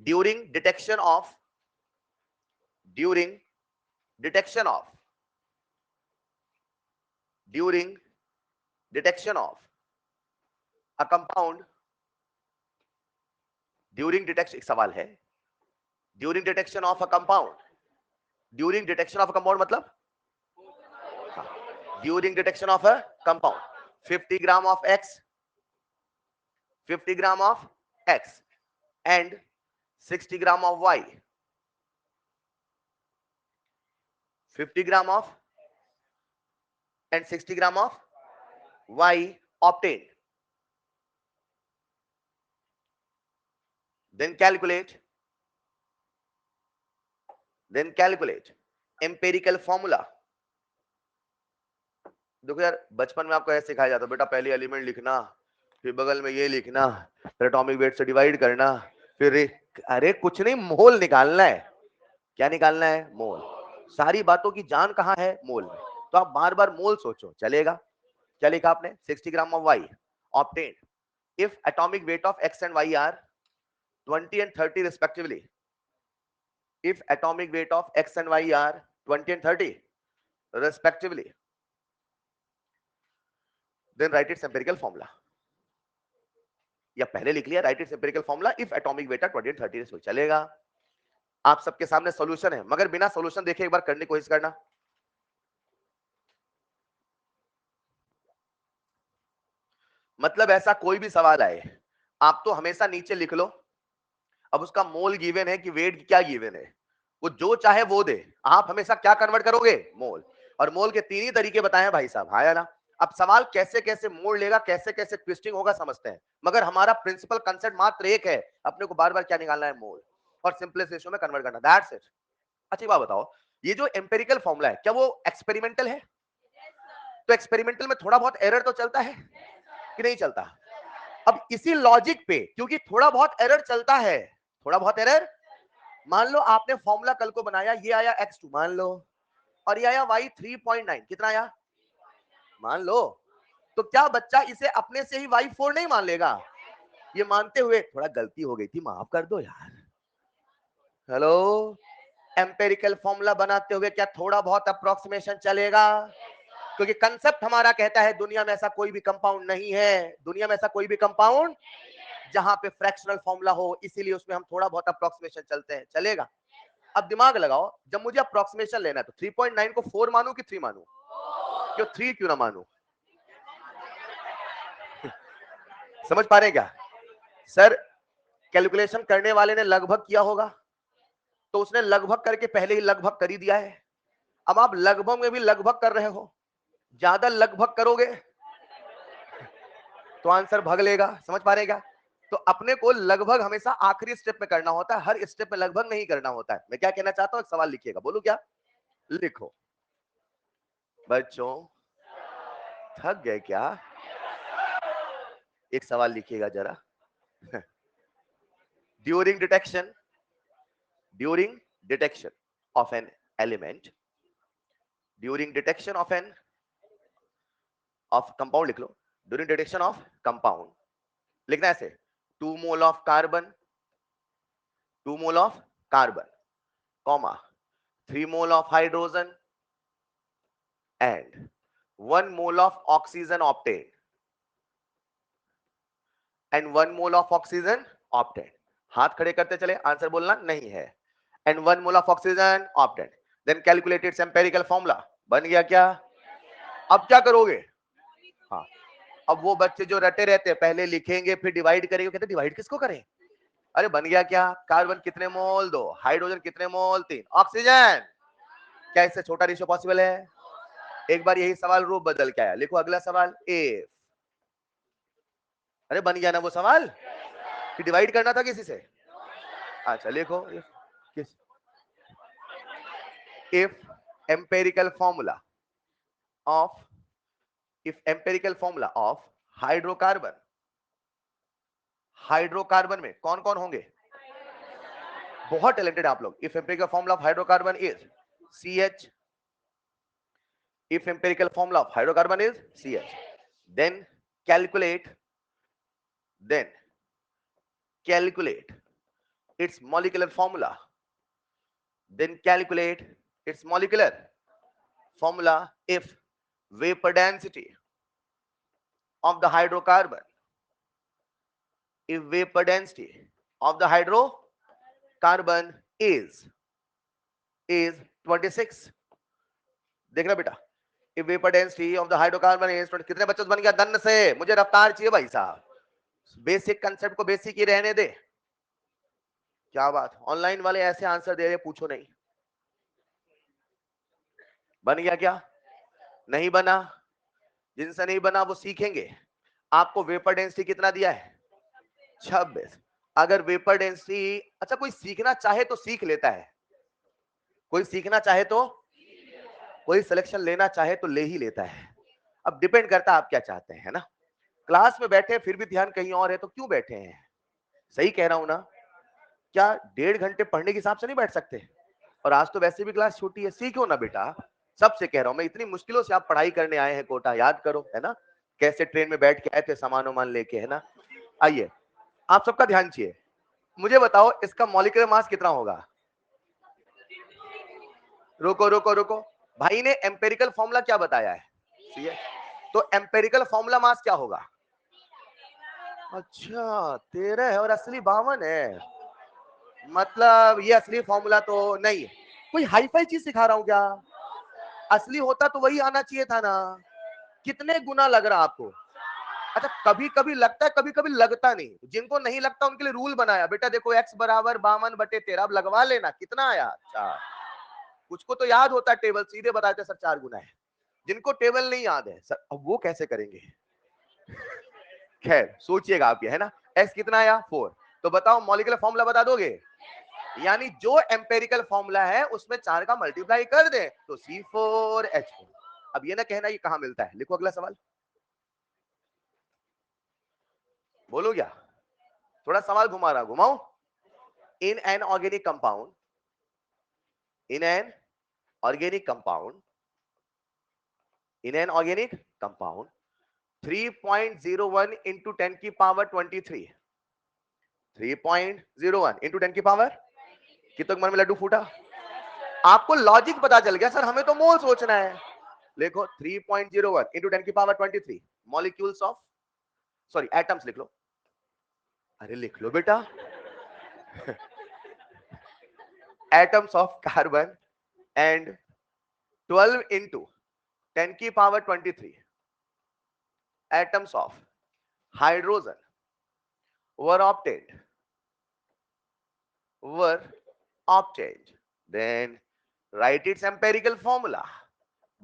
During detection of, during detection of, during detection of a compound, during detection, एक सवाल है, during detection of a compound, during detection of a compound मतलब during detection of a compound 50 gram of X, 50 gram of X and 60 gram of Y, 50 gram of and 60 gram of y obtained, then calculate empirical formula। देखो यार, बचपन में आपको ऐसे सिखाया जाता, बेटा पहले एलिमेंट लिखना, फिर बगल में ये लिखना, फिर एटॉमिक वेट से डिवाइड करना, फिर अरे कुछ नहीं, मोल निकालना है। क्या निकालना है? मोल। सारी बातों की जान कहां है? मोल में। तो आप बार बार मोल सोचो, चलेगा? क्या लिखा आपने? 60 gram of Y obtained if atomic weight of X and Y are 20 and 30 respectively, if atomic weight of x and y are 20 and 30 respectively, then write its empirical formula। या पहले लिख लिया, write its empirical formula if atomic weight are 20 and 30 respectively, चलेगा? आप सबके सामने सॉल्यूशन है, मगर बिना सॉल्यूशन देखे एक बार करने की कोशिश करना। मतलब ऐसा कोई भी सवाल आए, आप तो हमेशा नीचे लिख लो, अब उसका मोल गिवन है कि वेट क्या गिवन है, वो जो चाहे वो दे, आप हमेशा क्या कन्वर्ट करोगे? मोल। और मोल के तीन ही तरीके बताए हैं भाई साहब, है ना? अब सवाल कैसे कैसे मोड़ लेगा, कैसे कैसे ट्विस्टिंग होगा समझते हैं, मगर हमारा प्रिंसिपल कंसेप्ट मात्र एक है, अपने को बार बार क्या निकालना है? मोल, और सिंपलेस्ट रेशियो में कन्वर्ट करना, दैट्स इट। अच्छी बात बताओ, ये जो एम्पेरिकल फॉर्मूला है क्या वो एक्सपेरिमेंटल है? तो एक्सपेरिमेंटल में थोड़ा बहुत एरर तो चलता है कि नहीं चलता? अब इसी लॉजिक पे, क्योंकि थोड़ा बहुत एरर चलता है, थोड़ा बहुत एरर, मान लो आपने फॉर्मूला कल को बनाया, ये आया x2 मान लो, और ये आया y 3.9, कितना आया मान लो, तो क्या बच्चा इसे अपने से ही y4 नहीं मान लेगा? ये मानते हुए थोड़ा गलती हो गई थी, माफ कर दो यार। हेलो, एम्पेरिकल फॉर्मूला बनाते हुए क्या थोड़ा बहुत अप्रोक्सीमेशन चलेगा? क्योंकि कंसेप्ट हमारा कहता है दुनिया में ऐसा कोई भी कंपाउंड नहीं है, दुनिया में ऐसा कोई भी कंपाउंड जहां पे फ्रैक्शनल फॉर्मूला हो, इसीलिए उसमें हम थोड़ा बहुत अप्रोक्सीमेशन चलते हैं, चलेगा? अब दिमाग लगाओ, जब मुझे अप्रोक्सीमेशन लेना है तो 3.9 को 4 मानू कि 3 मानू? क्यों 3 क्यों ना मानू? समझ पा रहे हैं क्या सर? कैलकुलेशन करने वाले ने लगभग किया होगा, तो उसने लगभग करके पहले ही लगभग कर ही दिया है। अब आप लगभग में भी लगभग कर रहे हो, ज्यादा लगभग करोगे तो आंसर भग लेगा। समझ पा रहे हैं क्या? तो अपने को लगभग हमेशा आखिरी स्टेप में करना होता है, हर स्टेप में लगभग नहीं करना होता है। मैं क्या कहना चाहता हूं, एक सवाल लिखिएगा, बोलू क्या? लिखो। बच्चों थक गए क्या? एक सवाल लिखिएगा जरा। During detection, during detection of an element, during detection of an, of compound लिख लो, ड्यूरिंग डिटेक्शन ऑफ कंपाउंड, लिखना ऐसे, 2 mole of carbon, 2 mole of carbon, comma 3 mole of hydrogen and 1 mole of oxygen obtain, and 1 mole of oxygen obtain. हाथ खड़े करते चले, आंसर बोलना नहीं है। And 1 mole of oxygen obtain, then calculate its empirical formula. बन गया क्या? अब क्या करोगे? हाँ, अब वो बच्चे जो रटे रहते हैं, पहले लिखेंगे फिर डिवाइड करेंगे, कहते डिवाइड किसको करें? अरे बन गया क्या? कार्बन कितने मोल? 2, हाइड्रोजन कितने मोल? 3, ऑक्सीजन क्या इससे छोटा रेशियो पॉसिबल है? एक बार यही सवाल रूप बदल के आया, लिखो अगला सवाल। इफ अरे बन गया ना वो सवाल कि डिवाइड करना था किसी से? अच्छा लिखो, if empirical formula of hydrocarbon, hydrocarbon में कौन कौन होंगे? बहुत टैलेंटेड आप लोग। If empirical formula of hydrocarbon is CH, if empirical formula of hydrocarbon is CH, then calculate its molecular formula, if vapor density of the hydrocarbon, is 26, देखना बेटा, if vapor density of the hydrocarbon is 20, कितने बच्चों बन गया दन्न से? मुझे रफ्तार चाहिए भाई साहब, बेसिक कंसेप्ट को बेसिक ही रहने दे। क्या बात, ऑनलाइन वाले ऐसे आंसर दे रहे, पूछो नहीं। बन गया क्या? नहीं बना? जिनसे नहीं बना वो सीखेंगे। आपको वेपर डेंसिटी कितना दिया है? 26। अगर वेपर डेंसिटी, अच्छा कोई सीखना चाहे तो सीख लेता है, कोई सीखना चाहे तो, कोई सिलेक्शन लेना चाहे तो ले ही लेता है। अब डिपेंड करता है आप क्या चाहते हैं, है ना? क्लास में बैठे फिर भी ध्यान कहीं और है तो क्यों बैठे हैं? सही कह रहा हूं ना? क्या 1.5 घंटे पढ़ने के हिसाब से नहीं बैठ सकते? और आज तो वैसे भी क्लास छोटी है, सीखो ना बेटा। सबसे कह रहा हूं मैं, इतनी मुश्किलों से आप पढ़ाई करने आए हैं कोटा, याद करो, है ना? कैसे ट्रेन में बैठ के आए थे सामान वामान लेके, है ना? आइए, आप सबका ध्यान चाहिए। मुझे बताओ इसका मॉलिक्यूलर मास कितना होगा? रुको रुको रुको, भाई ने एम्पेरिकल फॉर्मूला क्या बताया है? CH, तो एम्पेरिकल फॉर्मूला मास क्या होगा? अच्छा 13 है और असली 52 है, मतलब ये असली फॉर्मूला तो नहीं है। कोई हाई फाई चीज सिखा रहा हूं क्या? असली होता तो वही आना चाहिए था ना। कितने गुना लग रहा आपको? अच्छा कभी कभी लगता है, कभी कभी लगता नहीं। जिनको नहीं लगता उनके लिए रूल बनाया, बेटा देखो x बराबर 52/13, अब लगवा लेना कितना आया? 4। कुछ को तो याद होता है टेबल, सीधे बताते सर 4 गुना है। जिनको टेबल नहीं याद है सर, अब वो कैसे करेंगे? खैर सोचिएगा आप, ये है ना, x कितना आया? 4। तो बताओ मॉलिक्यूलर फॉर्मूला बता दोगे? यानी जो एम्पेरिकल फॉर्मूला है उसमें 4 का मल्टीप्लाई कर दे तो C4H4। अब ये ना कहना ये कहां मिलता है। लिखो अगला सवाल, बोलो क्या? थोड़ा सवाल घुमा रहा, घुमाऊं? In an organic compound, in an organic compound, 3.01 into 10 की पावर 23, 3.01 into 10 की पावर, कितने मन में लड्डू फूटा? आपको लॉजिक पता चल गया सर, हमें तो मोल सोचना है। देखो 3.01 into 10 की power 23 molecules of, sorry atoms लिख लो। अरे लिख लो बेटा atoms of carbon and 12 into 10 की power 23 atoms of hydrogen were obtained, then write its empirical formula।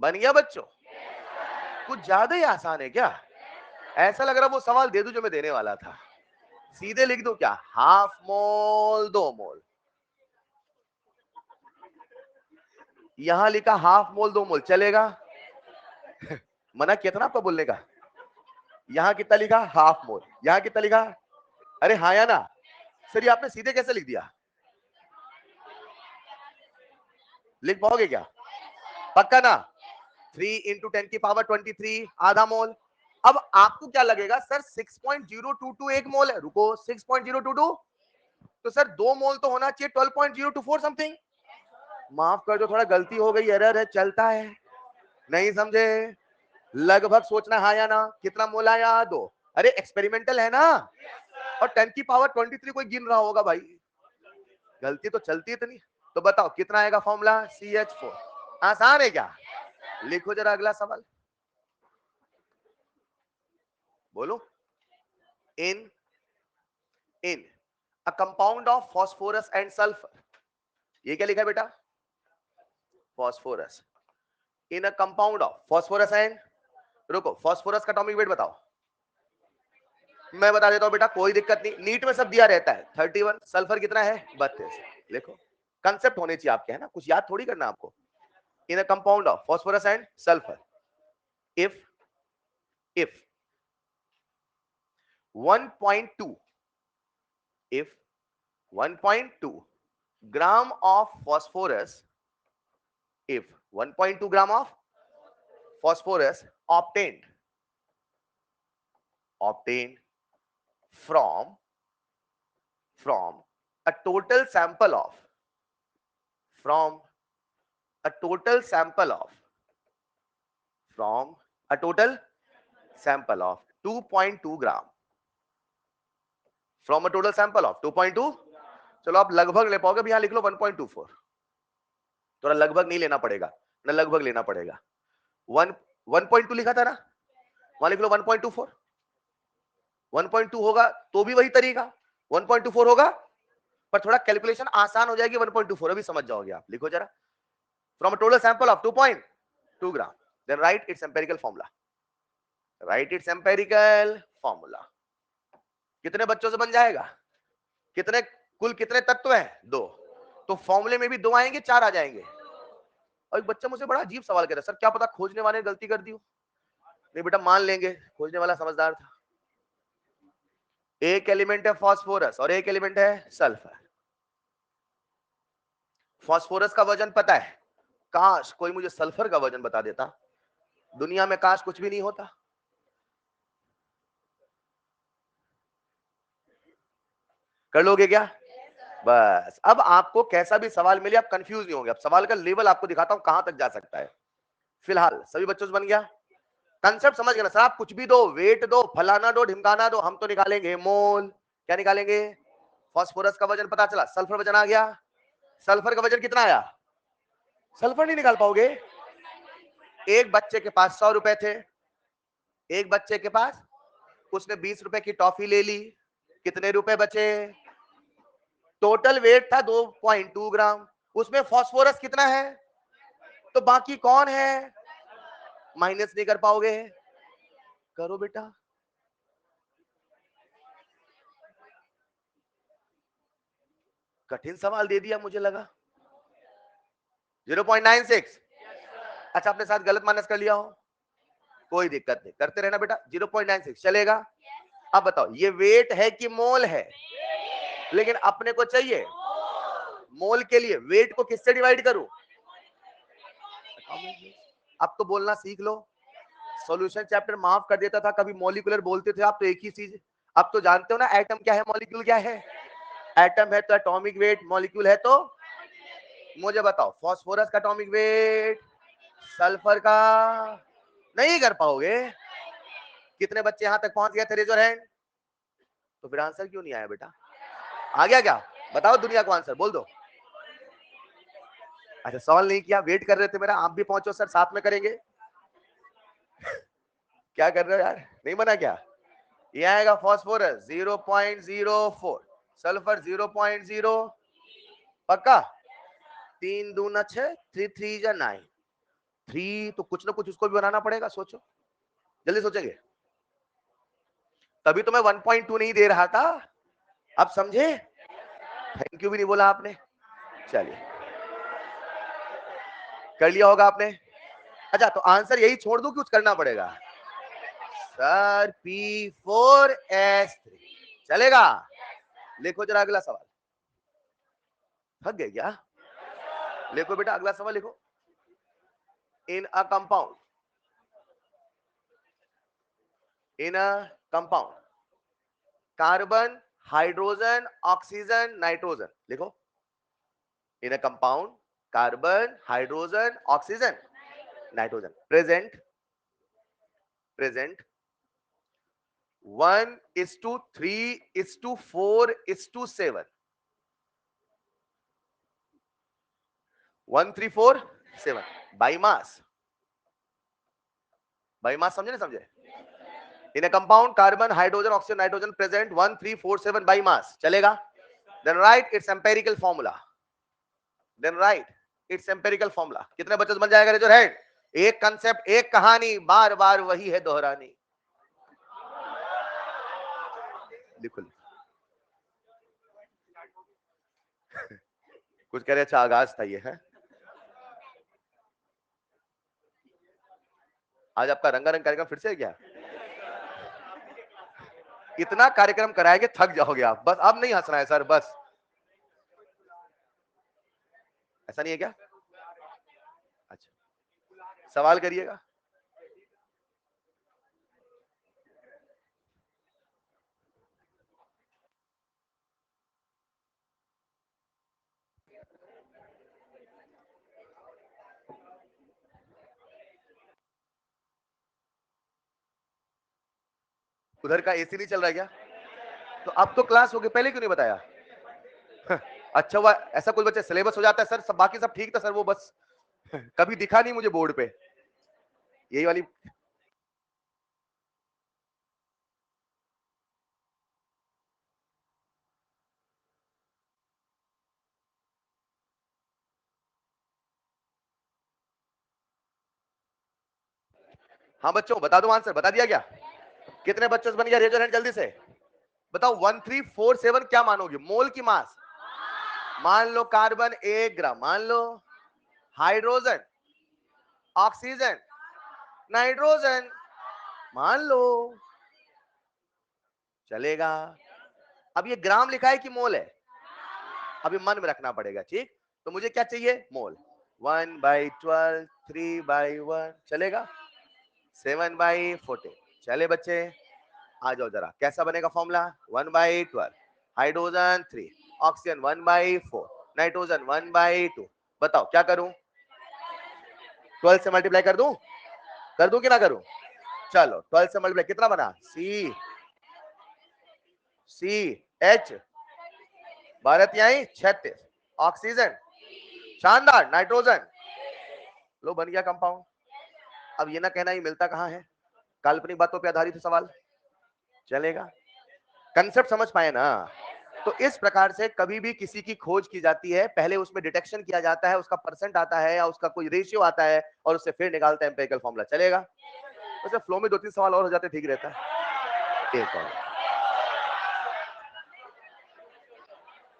बन गया बच्चों? कुछ ज्यादा ही आसान है क्या? ऐसा लग रहा वो सवाल दे दूं जो मैं देने वाला था। सीधे लिख दो क्या? हाफ मोल 2 मोल, यहां लिखा हाफ मोल 2 मोल, चलेगा? मना किया था ना आपको बोलने का। यहां कितना लिखा? हाफ मोल, यहां कितना लिखा? अरे हाँ या ना? सर ये आपने सीधे कैसे लिख दिया? लिख पाओगे क्या? पक्का ना? 3 into 10 की पावर 23 आधा मोल। अब आपको क्या लगेगा सर 6.022 एक मोल है? रुको 6.022, तो सर 2 मोल तो होना चाहिए 12.024 समथिंग। माफ कर दो, थोड़ा गलती हो गई, एरर है, चलता है। नहीं समझे? लगभग सोचना हाँ या ना। कितना मोल आया? 2। अरे एक्सपेरिमेंटल है ना, और 10 की पावर 23 कोई गिन रहा होगा भाई, गलती तो चलती है इतनी। तो बताओ कितना आएगा फॉर्मूला? CH4। आसान है क्या? लिखो जरा अगला सवाल, बोलो। In a compound of phosphorus and sulphur, ये क्या लिखा है बेटा? Phosphorus. In a compound of phosphorus and, रुको फॉस्फोरस का एटॉमिक वेट बताओ। मैं बता देता हूं बेटा, कोई दिक्कत नहीं, नीट में सब दिया रहता है। 31, सल्फर कितना है 32। लिखो, कंसेप्ट होने चाहिए आपके, है ना, कुछ याद थोड़ी करना आपको। In a compound of phosphorus and sulphur, if 1.2 if 1.2 gram of phosphorus, if 1.2 gram of phosphorus obtained from a total sample of from a total sample of from a total sample of 2.2 gram, from a total sample of 2.2, चलो आप लगभग ले पाओगे, यहां लिख लो 1.24, थोड़ा लगभग नहीं लेना पड़ेगा ना, लगभग लेना पड़ेगा। 1.2 लिखा था ना, वहां लिख लो 1.24, 1.2 होगा तो भी वही तरीका, 1.24 होगा पर थोड़ा कैलकुलेशन आसान हो जाएगी, 1.24 अभी समझ जाओगे आप। लिखो जरा, from a total sample of 2.2 gram, then write it's empirical formula, write it's empirical formula. कितने बच्चों से बन जाएगा, कितने, कुल कितने तत्व हैं 2, तो फॉर्मूले में भी 2 आएंगे 4 आ जाएंगे। और एक बच्चा मुझसे बड़ा अजीब सवाल कर रहा है, सर क्या पता खोजने वाले ने गलती कर दी हो। नहीं बेटा मान लेंगे खोजने वाला समझदार था। एक एलिमेंट है फास्फोरस और एक एलिमेंट है सल्फर। फास्फोरस का वजन पता है, काश कोई मुझे सल्फर का वजन बता देता, दुनिया में काश कुछ भी नहीं होता। कर लोगे क्या? बस अब आपको कैसा भी सवाल मिले आप कंफ्यूज नहीं होंगे। अब सवाल का लेवल आपको दिखाता हूं कहां तक जा सकता है। फिलहाल सभी बच्चों से बन गया, कंसेप्ट समझ गए ना सर? आप कुछ भी दो, वेट दो, फलाना दो, ढिमकाना दो, हम तो निकालेंगे मोल। क्या निकालेंगे? फास्फोरस का वजन पता चला, सल्फर वजन आ गया। सल्फर का वजन कितना आया? सल्फर नहीं निकाल पाओगे। एक बच्चे के पास 100 रुपए थे, एक बच्चे के पास, उसने 20 रुपए की टॉफी ले ली, कितने रुपए बचे? टोटल वेट था 2.2 ग्राम, उसमें फास्फोरस कितना है, तो बाकी कौन है? माइनस नहीं कर पाओगे, करो बेटा। कठिन सवाल दे दिया मुझे लगा। 0.96, अच्छा अपने साथ गलत माइनस कर लिया हो, कोई दिक्कत नहीं, करते रहना बेटा। 0.96 चलेगा। अब बताओ ये वेट है कि मोल है? लेकिन अपने को चाहिए मोल के लिए वेट को किससे डिवाइड करूं? अब तो बोलना सीख लो। सॉल्यूशन चैप्टर माफ कर देता था, कभी मॉलिक्यूलर बोलते थे आप तो एक ही चीज, अब तो जानते हो ना एटम क्या है, मॉलिक्यूल क्या है। एटम है तो एटॉमिक वेट, मॉलिक्यूल है तो। मुझे बताओ फास्फोरस का एटॉमिक वेट, सल्फर का, नहीं कर पाओगे। कितने बच्चे यहां तक पहुंच गए थे, रेज योर हैंड। तो फिर आंसर क्यों नहीं आया बेटा? आ गया क्या? बताओ दुनिया को आंसर बोल दो। अच्छा सवाल नहीं किया, वेट कर रहे थे मेरा, आप भी पहुंचो सर साथ में करेंगे। क्या कर रहे हो यार, नहीं बना क्या? ये आएगा फास्फोरस 0.04, सल्फर 0.0, पक्का? 3 दूना 6, 3 3 जा 9, 3 तो कुछ ना कुछ उसको भी बनाना पड़ेगा, सोचो जल्दी सोचेंगे। तभी तो मैं 1.2 नहीं दे रहा था, अब समझे? थैंक यू भी नहीं बोला आपने। चलिए कर लिया होगा आपने। अच्छा तो आंसर यही छोड़ दूं, कुछ करना पड़ेगा? सर P4S3 चलेगा। लिखो जरा अगला सवाल, थक गए क्या? लिखो बेटा अगला सवाल लिखो। In a compound, in a compound carbon, hydrogen, oxygen, nitrogen, लिखो। In a compound carbon, hydrogen, oxygen, nitrogen, present 1:3:4:7, 1:3:4:7 by mass, by mass, समझे ना समझे? In a compound carbon, hydrogen, oxygen, nitrogen present 1:3:4:7 by mass, चलेगा? Then write it's empirical formula, then write it's empirical formula. कितने बच्चों से बन जाएगा रेज योर हैंड? एक कंसेप्ट, एक कहानी, बार बार वही है दोहरानी। लिखो कुछ कह रहे अच्छा आगाज था ये है। आज आपका रंगारंग कार्यक्रम फिर से है क्या? इतना कार्यक्रम कराएंगे थक जाओगे आप, बस अब नहीं हंसना है सर, बस। ऐसा नहीं है क्या? अच्छा, सवाल करिएगा। उधर का एसी नहीं चल रहा है क्या? तो अब तो क्लास हो गई, पहले क्यों नहीं बताया? अच्छा हुआ, ऐसा कोई बच्चा सिलेबस हो जाता है सर, सब बाकी सब ठीक था सर, वो बस कभी दिखा नहीं मुझे बोर्ड पे, यही वाली। हाँ बच्चों बता दो आंसर, बता दिया क्या? कितने बच्चों से बन गया? रेज योर हैंड जल्दी से बताओ। 1347 क्या मानोगे? मोल की मास? मान लो कार्बन 1 ग्राम, मान लो हाइड्रोजन, ऑक्सीजन, नाइट्रोजन, मान लो, चलेगा। अब ये ग्राम लिखा है कि मोल है? अभी मन में रखना पड़ेगा, ठीक? तो मुझे क्या चाहिए? मोल। 1/12, 3/1, चलेगा? 7/14, चले बच्चे, आ जाओ जरा, कैसा बनेगा फॉर्मूला? 1/12, hydrogen 3, oxygen 1/4, nitrogen 1/2। बताओ क्या करूं? 12 से मल्टीप्लाई कर दूं कि ना करूं? चलो 12 से मल्टीप्लाई कितना बना? CH, भारत यहीं 36, ऑक्सीजन, शानदार, नाइट्रोजन, लो बन गया कंपाउंड। अब ये ना कहना ये मिलता कहां है, काल्पनिक बातों पे आधारित है सवाल, चलेगा? कंसेप्ट समझ पाए ना? तो इस प्रकार से कभी भी किसी की खोज की जाती है, पहले उसमें डिटेक्शन किया जाता है, उसका परसेंट आता है या उसका कोई रेशियो आता है और उससे फिर निकालते हैं एम्पिरिकल फॉर्मूला, चलेगा? वैसे फ्लो में 2-3 सवाल और हो जाते ठीक रहता है। एक और,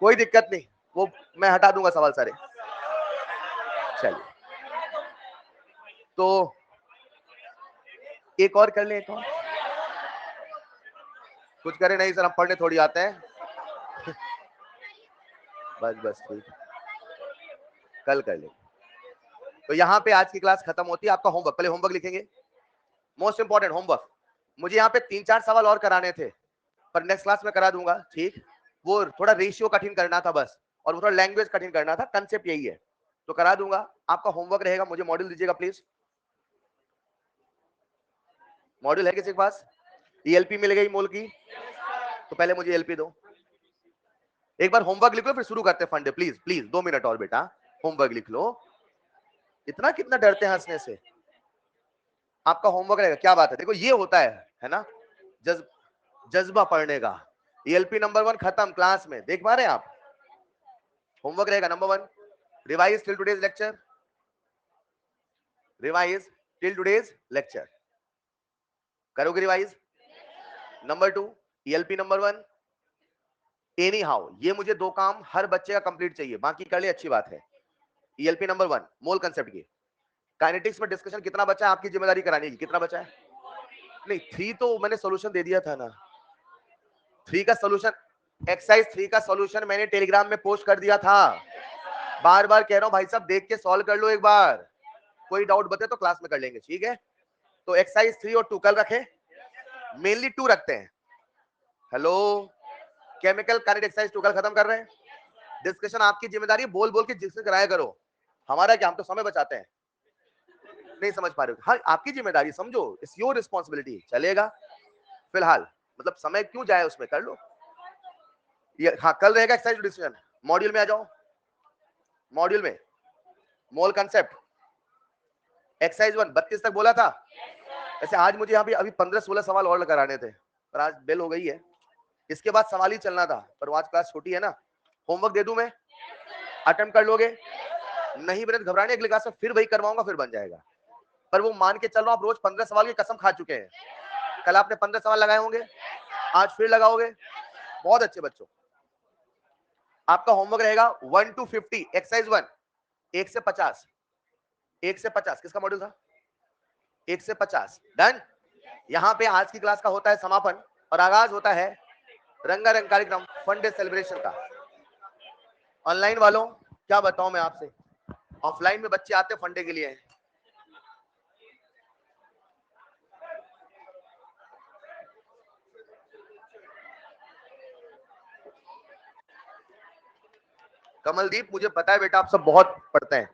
कोई दिक्कत नहीं, वो मैं हटा दूंगा सवाल सारे। चलिए तो एक और कर ले, एक और। कुछ करे नहीं सर, हम पढ़ने थोड़ी आते हैं। बस बस ठीक, कल कर ले। तो यहाँ पे आज की क्लास खत्म होती है। आपका होमवर्क, पहले होमवर्क लिखेंगे, मोस्ट इंपॉर्टेंट होमवर्क। मुझे यहाँ पे 3-4 सवाल और कराने थे, पर नेक्स्ट क्लास में करा दूंगा, ठीक? वो थोड़ा रेशियो कठिन करना था बस, और वो थोड़ा लैंग्वेज कठिन करना था, कंसेप्ट यही है, तो करा दूंगा। आपका होमवर्क रहेगा, मुझे मॉड्यूल दीजिएगा प्लीज। मॉड्यूल है किसी के पास? ईएलपी मिल गई मोल की? तो पहले मुझे ईएलपी दो, एक बार होमवर्क लिख लो फिर शुरू करते हैं फंडे, प्लीज प्लीज 2 मिनट और बेटा, होमवर्क लिख लो। इतना कितना डरते हैं हंसने से? आपका होमवर्क रहेगा, क्या बात है, देखो ये होता है ना, जज्बा पढ़ने का। ईएलपी नंबर 1 खत्म क्लास में, देख पा रहे हैं आप? होमवर्क रहेगा number 1, revise till today's lecture, revise till today's lecture, करोगे revise? Number 2, ELP number 1, anyhow, ये मुझे 2 काम हर बच्चे का कंप्लीट चाहिए, बाकी कर ले अच्छी बात है। ईएलपी नंबर 1 मोल कंसेप्ट की, काइनेटिक्स में डिस्कशन कितना बचा है आपकी जिम्मेदारी कराने की, कितना बचा है? नहीं 3 तो मैंने सोल्यूशन दे दिया था ना, 3 का सोल्यूशन, एक्सरसाइज 3 का सोल्यूशन मैंने टेलीग्राम में पोस्ट कर दिया था। बार बार कह रहा हूं भाई साहब, देख के सॉल्व कर लो एक बार, कोई डाउट बचे तो क्लास में कर लेंगे, ठीक है? तो एक्सरसाइज 3 और 2 कल रखे, मेनली 2 रखते हैं। हेलो, केमिकल काइनेटिक्स एक्सरसाइज 2 कल खत्म कर रहे हैं। डिस्कशन आपकी जिम्मेदारी, बोल बोल के जिससे कराया करो, हमारा क्या, हम तो समय बचाते हैं। नहीं समझ पा रहे हो? हाँ आपकी जिम्मेदारी समझो, इट्स योर रिस्पॉन्सिबिलिटी, चलेगा? फिलहाल मतलब समय क्यों जाए उसमें, कर लो ये। हाँ कल रहेगा एक्सरसाइज डिस्कशन, मॉड्यूल में आ जाओ, मॉड्यूल में मोल कंसेप्ट एक्सरसाइज 1 32 तक बोला था। वैसे आज मुझे यहाँ पे अभी 15-16 सवाल और कराने थे, पर आज बेल हो गई है, इसके बाद सवाल ही चलना था, पर आज क्लास छोटी है ना। होमवर्क दे दूं मैं, अटेम्प्ट कर लोगे? नहीं मेरे घबराने, अगली क्लास में फिर वही करवाऊंगा, फिर बन जाएगा। पर वो मान के चल रहा हूं, आप रोज 15 सवाल की कसम खा चुके हैं, कल आपने 15 सवाल लगाए होंगे, आज फिर लगाओगे, बहुत अच्छे बच्चों, आपका होमवर्क रहेगा 1 to 50 एक्सरसाइज 1, 1 से 50, 1 से 50 किसका मॉड्यूल था? 1 से 50 डन। यहाँ पे आज की क्लास का होता है समापन और आगाज होता है रंगारंग कार्यक्रम फन डे सेलिब्रेशन का। ऑनलाइन वालों क्या बताऊं मैं आपसे, ऑफलाइन में बच्चे आते फन डे के लिए। कमलदीप मुझे पता है बेटा आप सब बहुत पढ़ते हैं,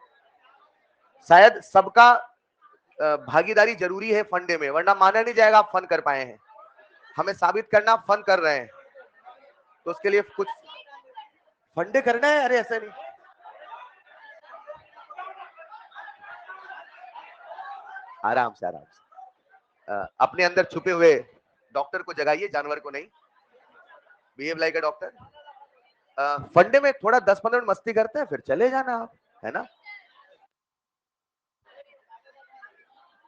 शायद सबका भागीदारी जरूरी है फन डे में, वरना माना नहीं जाएगा आप फन कर पाए हैं। हमें साबित करना फन कर रहे हैं, तो उसके लिए कुछ फन डे करना है। अरे ऐसा नहीं, आराम से आराम से अपने अंदर छुपे हुए डॉक्टर को जगाइए, जानवर को नहीं। Behave like a doctor. Fun day में थोड़ा 10-15 मिनट मस्ती करते हैं, फिर चले जाना आप, है ना।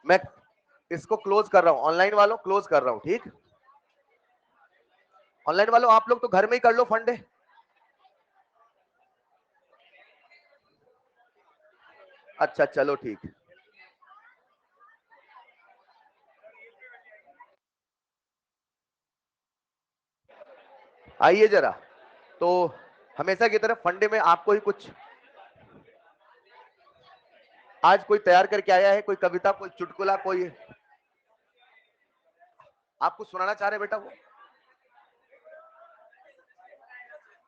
मैं इसको क्लोज कर रहा हूं, ऑनलाइन वालों क्लोज कर रहा हूं, ठीक। ऑनलाइन वालों आप लोग तो घर में ही कर लो फन डे। अच्छा चलो ठीक। आइए जरा, तो हमेशा की तरह फन डे में आपको ही कुछ आज कोई तैयार करके आया है, कोई कविता, कोई चुटकुला, कोई आपको सुनाना चाह रहे बेटा, वो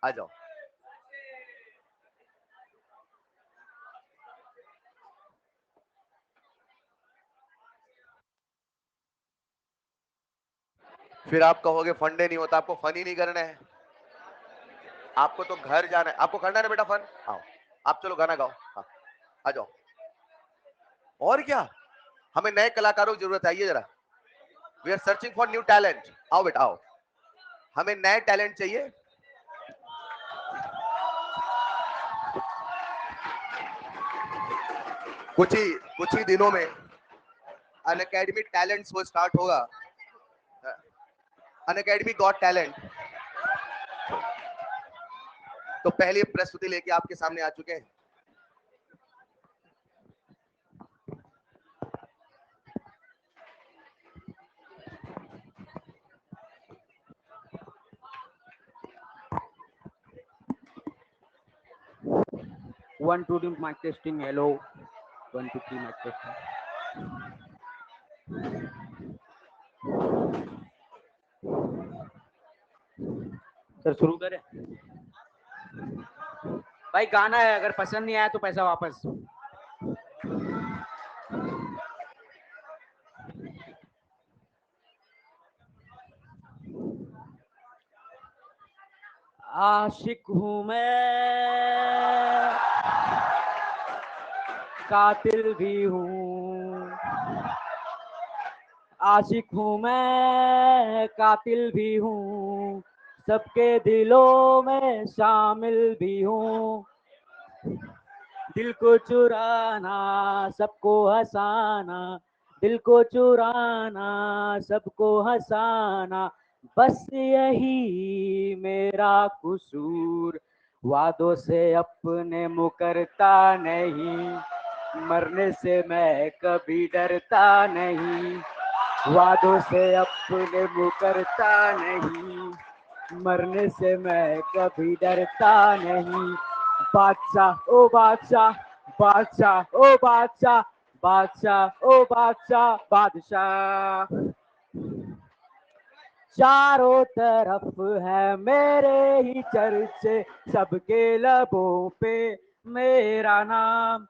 आ जाओ। फिर आप कहोगे फन डे नहीं होता, आपको फन ही नहीं करना है, आपको तो घर जाना है, आपको करना है ना बेटा फन। आओ आप, चलो गाना गाओ, हाँ आ जाओ। और क्या, हमें नए कलाकारों की जरूरत है, आइए जरा, we are searching for new talent. आओ बेटा आओ, हमें नए टैलेंट चाहिए। कुछ ही दिनों में अन अकेडमी टैलेंट्स वो स्टार्ट होगा, अन अकेडमी गॉट टैलेंट। तो पहली प्रस्तुति लेके आपके सामने आ चुके हैं। One, two, three, mic testing. Hello. 1, 2, 3, mic testing. Sir शुरू करें? भाई गाना है, अगर पसंद नहीं आया तो पैसा वापस। आशिक हूँ मैं, कातिल भी हूँ। आशिक हूँ मैं, कातिल भी हूँ, सबके दिलों में शामिल भी हूँ। दिल को चुराना, सबको हंसाना, दिल को चुराना, सबको हंसाना, बस यही मेरा कसूर। वादों से अपने मुकरता नहीं, मरने से मैं कभी डरता नहीं। वादों से अपने मुकरता नहीं, मरने से मैं कभी डरता नहीं। बादशाह ओ बादशाह, बादशाह ओ बादशाह, बादशाह ओ बादशाह, बादशाह। चारों तरफ है मेरे ही चर्चे, सबके लबों पे मेरा नाम।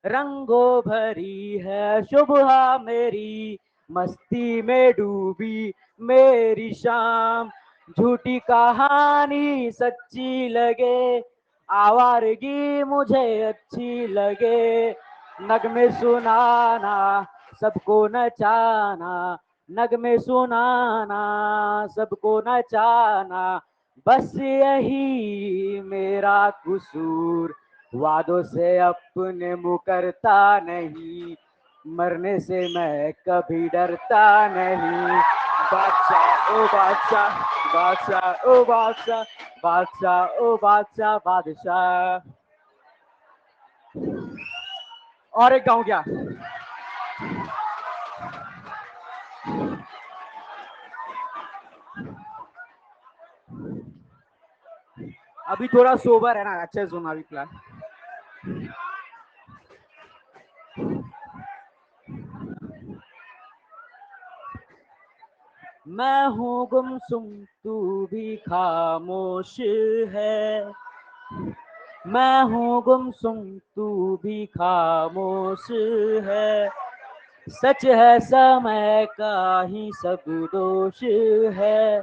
रंगों भरी है सुबह मेरी, मस्ती में डूबी मेरी शाम। झूठी कहानी सच्ची लगे, आवारगी मुझे अच्छी लगे। नगमे सुनाना, सबको नचाना, नगमे सुनाना, सबको नचाना, बस यही मेरा कसूर। वादों से अपने मुकरता नहीं, मरने से मैं कभी डरता नहीं। बादशाह ओ बादशाह, बादशाह ओ बादशाह, बादशाह ओ बादशाह, बादशाह। और एक गाऊं क्या? अभी थोड़ा सोबर है ना, अच्छे सुना अभी फिलहाल। मैं हूँ गुमसुम तू भी खामोश है, मैं हूँ गुमसुम तू भी खामोश है, सच है समय का ही सब दोष है,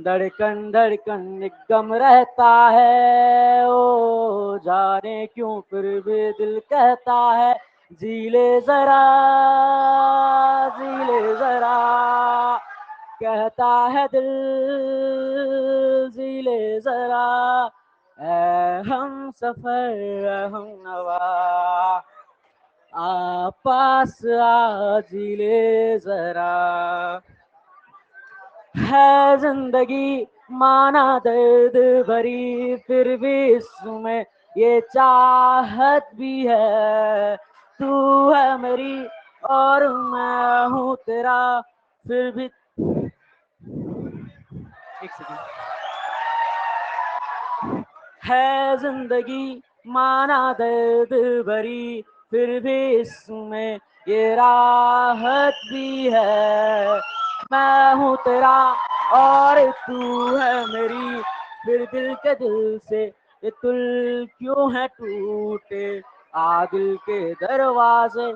धड़कन धड़कन एक गम रहता है, ओ जाने क्यों फिर भी दिल कहता है जी ले जरा, जी ले जरा, कहता है दिल जी ले जरा, ऐ हम सफर हम नवा, आ पास आ जी ले जरा। है जिंदगी माना दर्द भरी, फिर भी इसमें ये चाहत भी है, तू है मेरी और मैं हूँ तेरा, फिर भी। एक सेकंड। है जिंदगी माना दर्द भरी, फिर भी इसमें ये राहत भी है, मैं हूँ तेरा और तू है मेरी, फिर दिल के दिल से ये तुल क्यों है टूटे, आ दिल के दरवाजे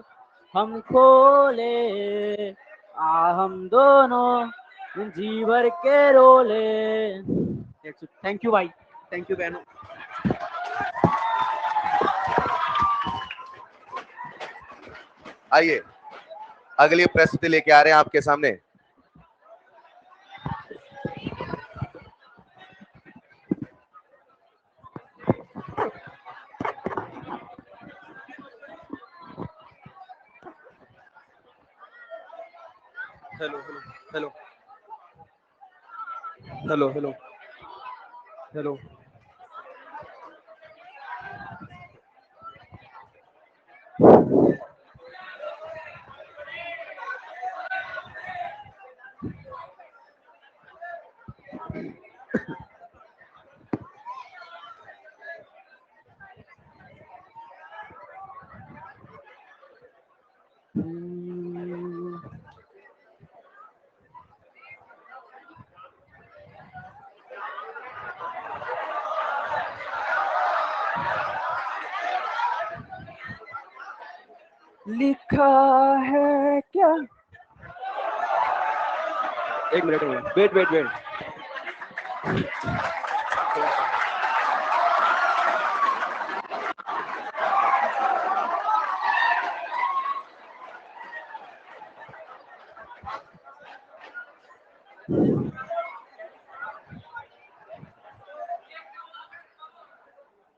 हम खोले, आ हम दोनों जी भर के रोले। थैंक यू भाई, थैंक यू बहनों। आइए अगली प्रस्तुति लेके आ रहे हैं आपके सामने। Hello hello hello hello hello. लिखा है क्या? एक मिनट वेट वेट वेट।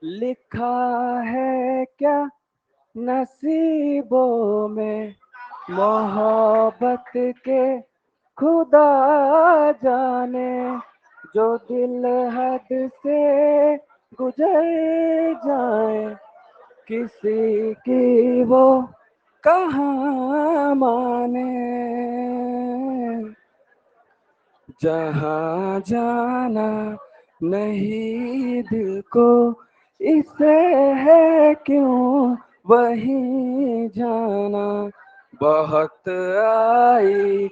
लिखा है क्या नसीबों में मोहब्बत के, खुदा जाने जो दिल हद से गुजर जाए, किसी की वो कहाँ माने, जहाँ जाना नहीं दिल को इसे है क्यों वहीं जाना, बहुत आई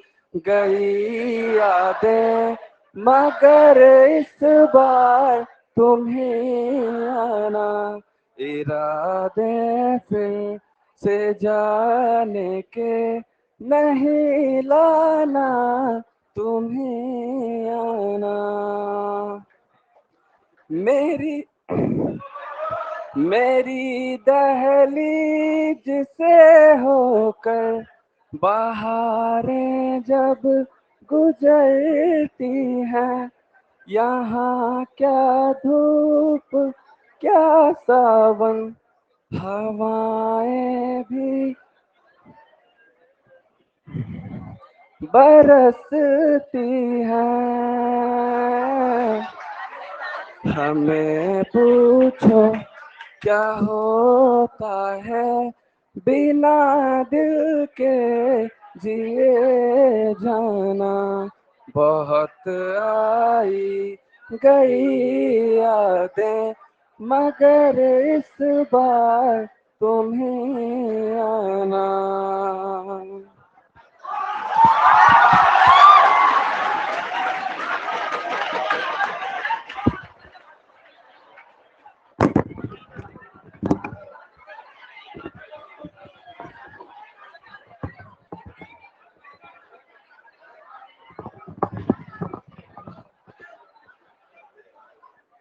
गई यादें मगर इस बार तुम ही आना, इरादे फिर से जाने के नहीं लाना, तुम्हें आना। मेरी दहलीज से होकर बहारें जब गुजरती हैं, यहाँ क्या धूप क्या सावन, हवाएं भी बरसती हैं। हमें पूछो क्या होता है बिना दिल के जिए जाना। बहुत आई गई यादें मगर इस बार तुम्हें आना।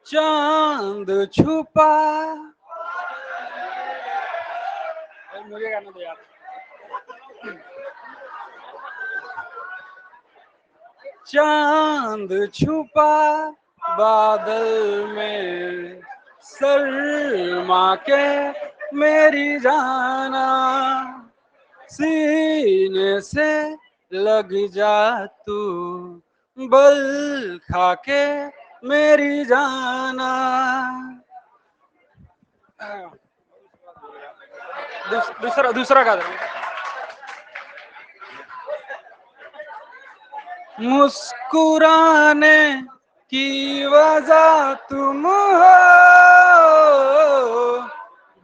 चांद छुपा, मुझे गाना दो यार। चांद छुपा बादल में शर्मा के मेरी जाना। सीने से लग जा तू बल खा के मेरी जाना। दूसरा दूसरा गा दो। मुस्कुराने की वजह तुम हो,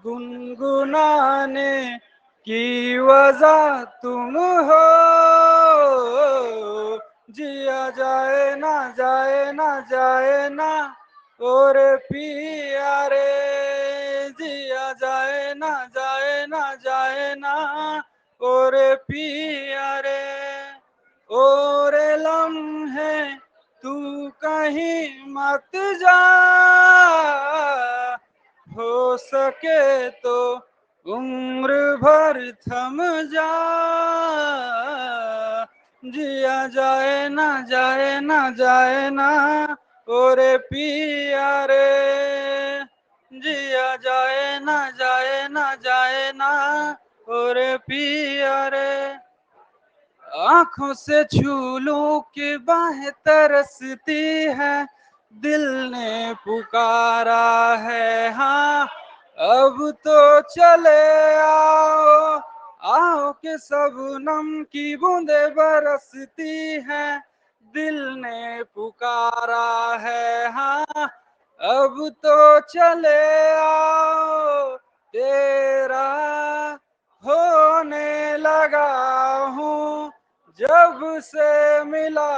गुनगुनाने की वजह तुम हो। जिया जाए ना जाए ना जाए ना और पिया रे। जिया जाए ना जाए ना जाए ना और पिया रे। और लम्हे तू कहीं मत जा, हो सके तो उम्र भर थम जा। जिया जाए ना जाए ना जाए ना और पिया रे। जिया जाए ना जाए ना जाए ना और पिया रे। आंखों से छू लूं कि बाहें तरसती है, दिल ने पुकारा है हाँ। अब तो चले आओ, आओ के सबनम की बूंदे बरसती हैं, दिल ने पुकारा है हाँ। अब तो चले आओ, तेरा होने लगा हूँ जब से मिला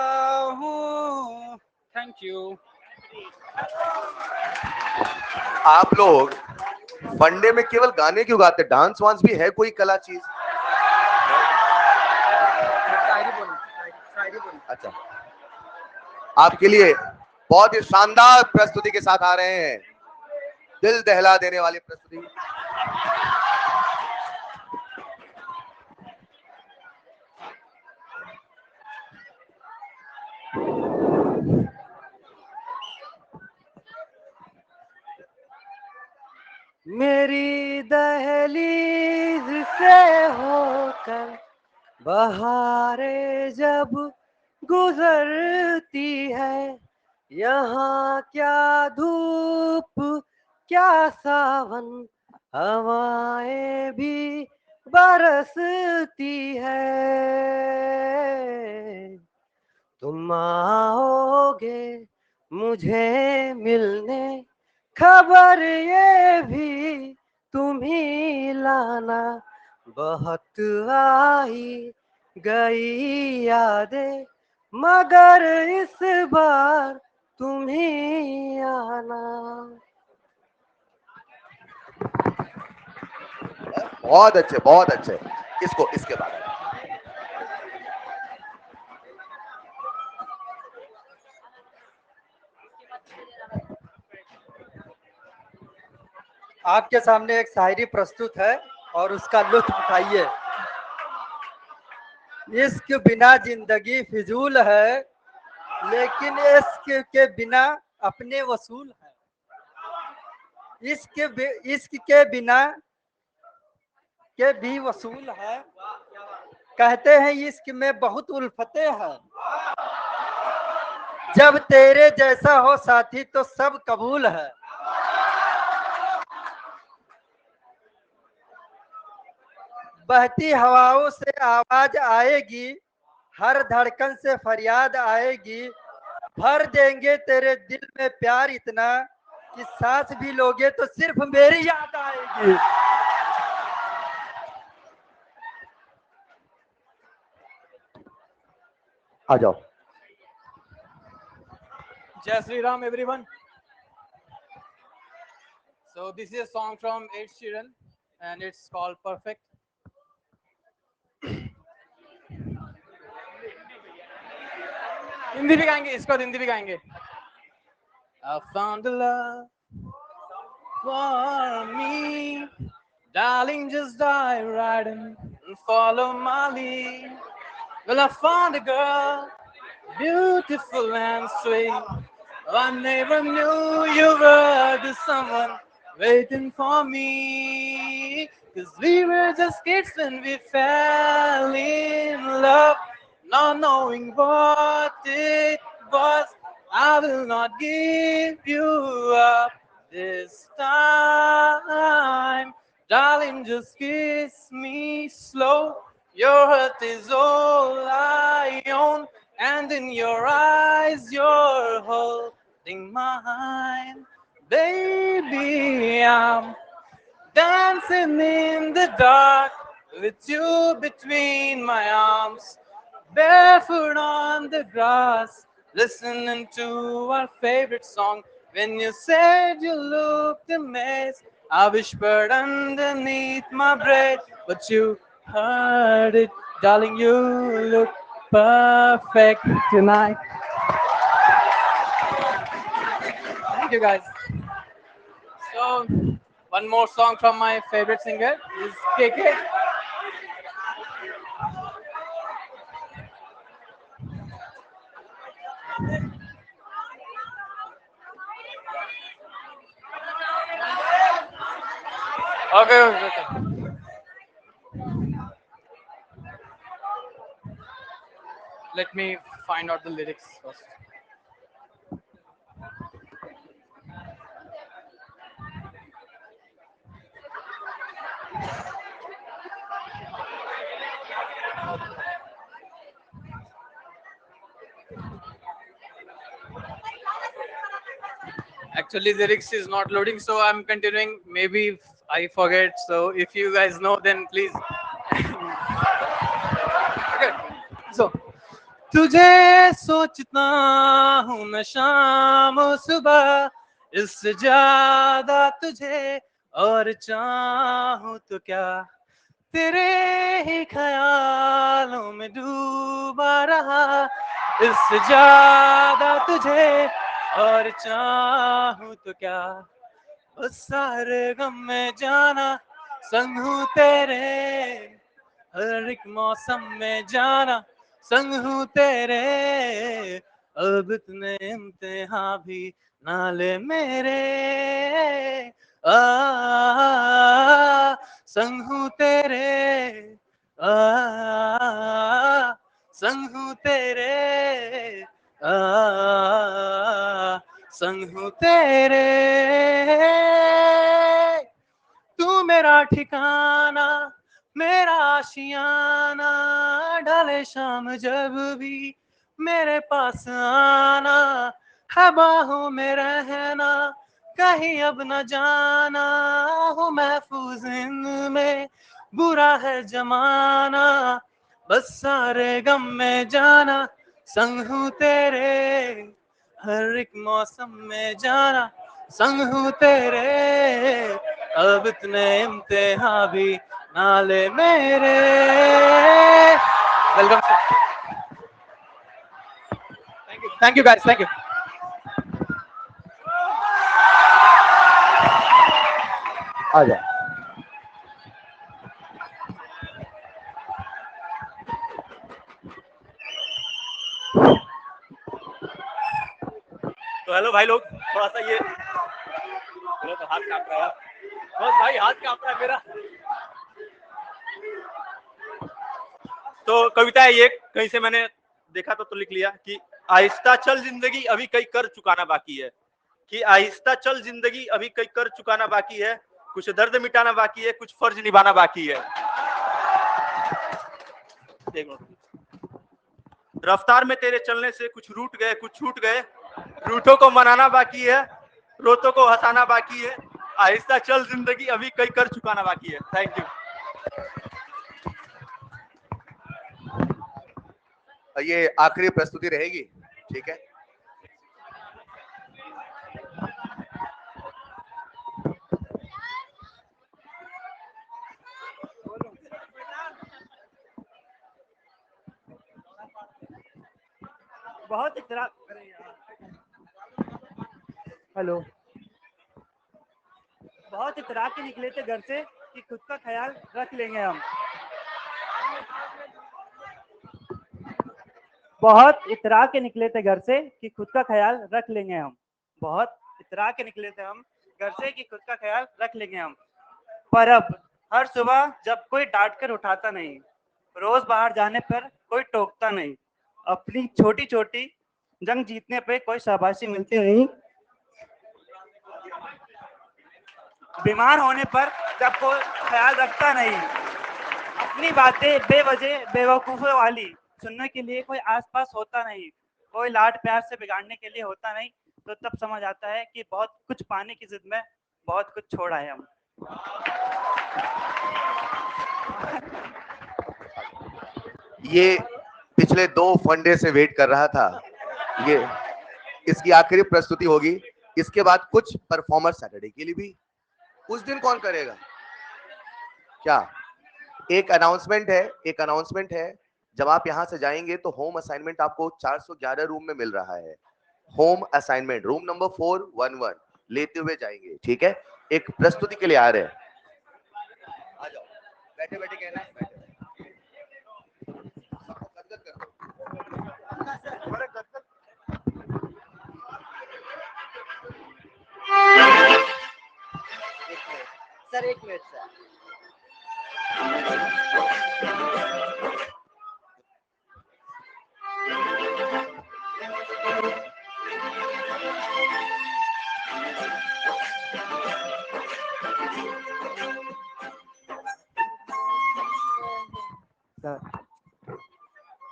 हूँ। Thank you. आप लोग वनडे में केवल गाने क्यों गाते, डांस वांस भी है कोई कला चीज? अच्छा, आपके लिए बहुत ही शानदार प्रस्तुति के साथ आ रहे हैं, दिल दहला देने वाली प्रस्तुति। मेरी दहलीज से होकर बहारें जब गुजरती है, यहाँ क्या धूप क्या सावन हवाएं भी बरसती है। तुम आओगे मुझे मिलने, खबर ये भी तुम ही लाना। बहुत आई गई यादें मगर इस बार तुम ही आना। बहुत अच्छे, बहुत अच्छे। इसको इसके बाद आपके सामने एक शायरी प्रस्तुत है और उसका लुत्फ उठाइए। इश्क बिना जिंदगी फिजूल है, लेकिन इश्क के बिना अपने वसूल है। इश्क के बिना के भी वसूल है, कहते हैं इश्क में बहुत उल्फतें हैं, जब तेरे जैसा हो साथी तो सब कबूल है। बहती हवाओं से आवाज आएगी, हर धड़कन से फरियाद आएगी, भर देंगे तेरे दिल में प्यार इतना कि सांस भी लोगे तो सिर्फ मेरी याद आएगी। आ जाओ। Jai Sri Ram, everyone. So this is a song from Ed Sheeran, and it's called Perfect. Hindi भी गाएंगे, इसको हिंदी भी गाएंगे. I found a love for me, darling, just dive right in and follow my lead. Well, I found a girl, beautiful and sweet. I never knew you were the someone waiting for me. 'Cause we were just kids when we fell in love, not knowing what it was. I will not give you up this time. Darling, just kiss me slow. Your heart is all I own, and in your eyes, you're holding mine. Baby, I'm dancing in the dark with you between my arms, barefoot on the grass, listening to our favorite song. When you said you looked amazed, I whispered underneath my breath, but you heard it, darling. You look perfect tonight. Thank you, guys. So, one more song from my favorite singer is KK. Okay. Let me find out the lyrics first. Actually, lyrics is not loading, so I'm continuing. Maybe if I forget. So if you guys know, then please. Okay. So तुझे सोचता हूँ मैं शाम और सुबह, इससे ज्यादा तुझे और चाहूँ तो क्या, तेरे ही ख्यालों में डूबा रहा, इससे ज्यादा तुझे और चाहूँ तो क्या, उस सारे गम में जाना संग हूँ तेरे, हर एक मौसम में जाना संग हूँ तेरे, अब इतने इम्तिहान भी ना ले मेरे, आ संग हूँ तेरे, आ संग हूँ तेरे, आ संग हूँ तेरे, तू मेरा ठिकाना, मेरा आशियाना, ढले शाम जब भी मेरे पास आना, है बाहों में रहना, कहीं अब न जाना, हो महफूज इनमें, बुरा है जमाना, बस सारे गम में जाना संग हूँ तेरे, हर एक मौसम में जाना संग हूँ तेरे, अब इतने इम्तिहान भी ना ले मेरे. Welcome. Thank you guys, thank you. आ जाओ. तो हेलो भाई लोग, थोड़ा सा ये तो हाथ कांप रहा है बस भाई, हाथ कांप रहा है मेरा. तो कविता है ये, कहीं से मैंने देखा तो लिख लिया कि आहिस्ता चल जिंदगी अभी कई कर चुकाना बाकी है, कि आहिस्ता चल जिंदगी अभी कई कर चुकाना बाकी है, कुछ दर्द मिटाना बाकी है, कुछ फर्ज निभाना बाकी है। रफ्तार में तेरे चलने से कुछ रूठ गए, कुछ छूट गए, रूठों को मनाना बाकी है, रोतों को हंसाना बाकी है, आहिस्ता चल जिंदगी अभी कई कर चुकाना बाकी है। Thank you. ये आखिरी प्रस्तुति रहेगी, ठीक है। बहुत हेलो, बहुत इतराक के निकले थे घर से कि खुद का ख्याल रख लेंगे हम। बहुत इतरा के निकले थे घर से कि खुद का ख्याल रख लेंगे हम। बहुत इतरा के निकले थे हम घर से कि खुद का ख्याल रख लेंगे हम। पर अब हर सुबह जब कोई डांट कर उठाता नहीं, रोज बाहर जाने पर कोई टोकता नहीं, अपनी छोटी छोटी जंग जीतने पे कोई शाबाशी मिलती नहीं, बीमार होने पर जब कोई ख्याल रखता नहीं, अपनी बातें बेवजह बेवकूफों वाली सुनने के लिए कोई आसपास होता नहीं, कोई लाड प्यार से बिगाड़ने के लिए होता नहीं, तो तब समझ आता है कि बहुत कुछ पाने की जिद में बहुत कुछ छोड़ा है हम। ये पिछले 2 फंडे से वेट कर रहा था, ये इसकी आखिरी प्रस्तुति होगी। इसके बाद कुछ परफॉर्मर सैटरडे के लिए भी। उस दिन कौन करेगा क्या? एक अनाउंसमेंट है, जब आप यहाँ से जाएंगे तो होम असाइनमेंट आपको 411 रूम में मिल रहा है। होम असाइनमेंट रूम नंबर 411 लेते हुए जाएंगे, ठीक है। एक प्रस्तुति के लिए आ रहे हैं, आ जाओ, बैठे बैठे कहना है, बैठे। सर एक मिनट सर।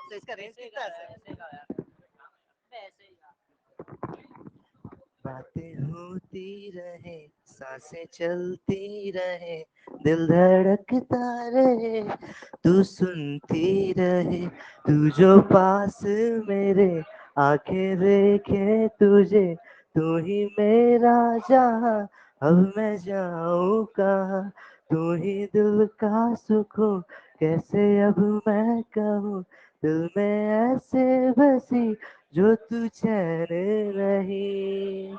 तो इसका रेंज कितना है सर? बातें होती रहे, सांसें चलती रहे, दिल धड़कता रहे, तू सुनती रहे, तू जो पास मेरे आंखें देखे तुझे, तू ही मेरा जहां, अब मैं जाऊं कहाँ, तू ही दिल का सुकून, कैसे अब मैं कहूँ, दिल में ऐसे बसी जो तू चैन नहीं,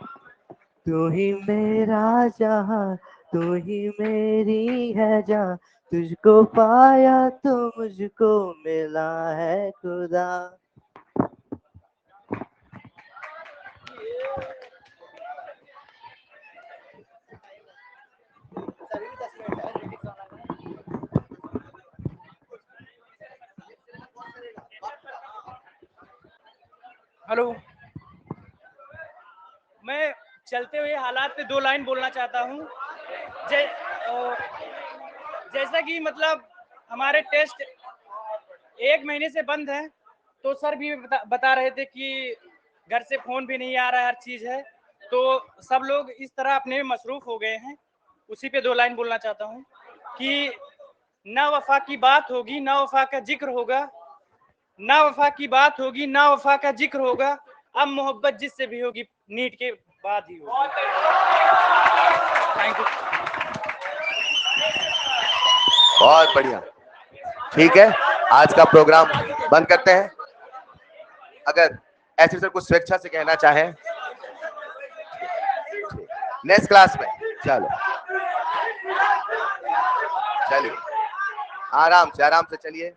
तू ही मेरा जहां, तू ही मेरी है जान, तुझको पाया तो मुझको मिला है खुदा। हेलो, मैं चलते हुए हालात पे 2 लाइन बोलना चाहता हूँ। जैसा कि मतलब हमारे टेस्ट 1 महीने से बंद है, तो सर भी बता रहे थे कि घर से फोन भी नहीं आ रहा है, हर चीज है, तो सब लोग इस तरह अपने में मसरूफ हो गए हैं। उसी पे 2 लाइन बोलना चाहता हूँ कि ना वफा की बात होगी ना वफा का जिक्र होगा, ना वफा की बात होगी ना वफा का जिक्र होगा, अब मोहब्बत जिससे भी होगी नीट के बाद ही होगी। Thank you. बहुत बढ़िया, ठीक है। आज का प्रोग्राम बंद करते हैं। अगर ऐसे सर कुछ स्वेच्छा से कहना चाहे नेक्स्ट क्लास में, चलो चलिए आराम से चलिए।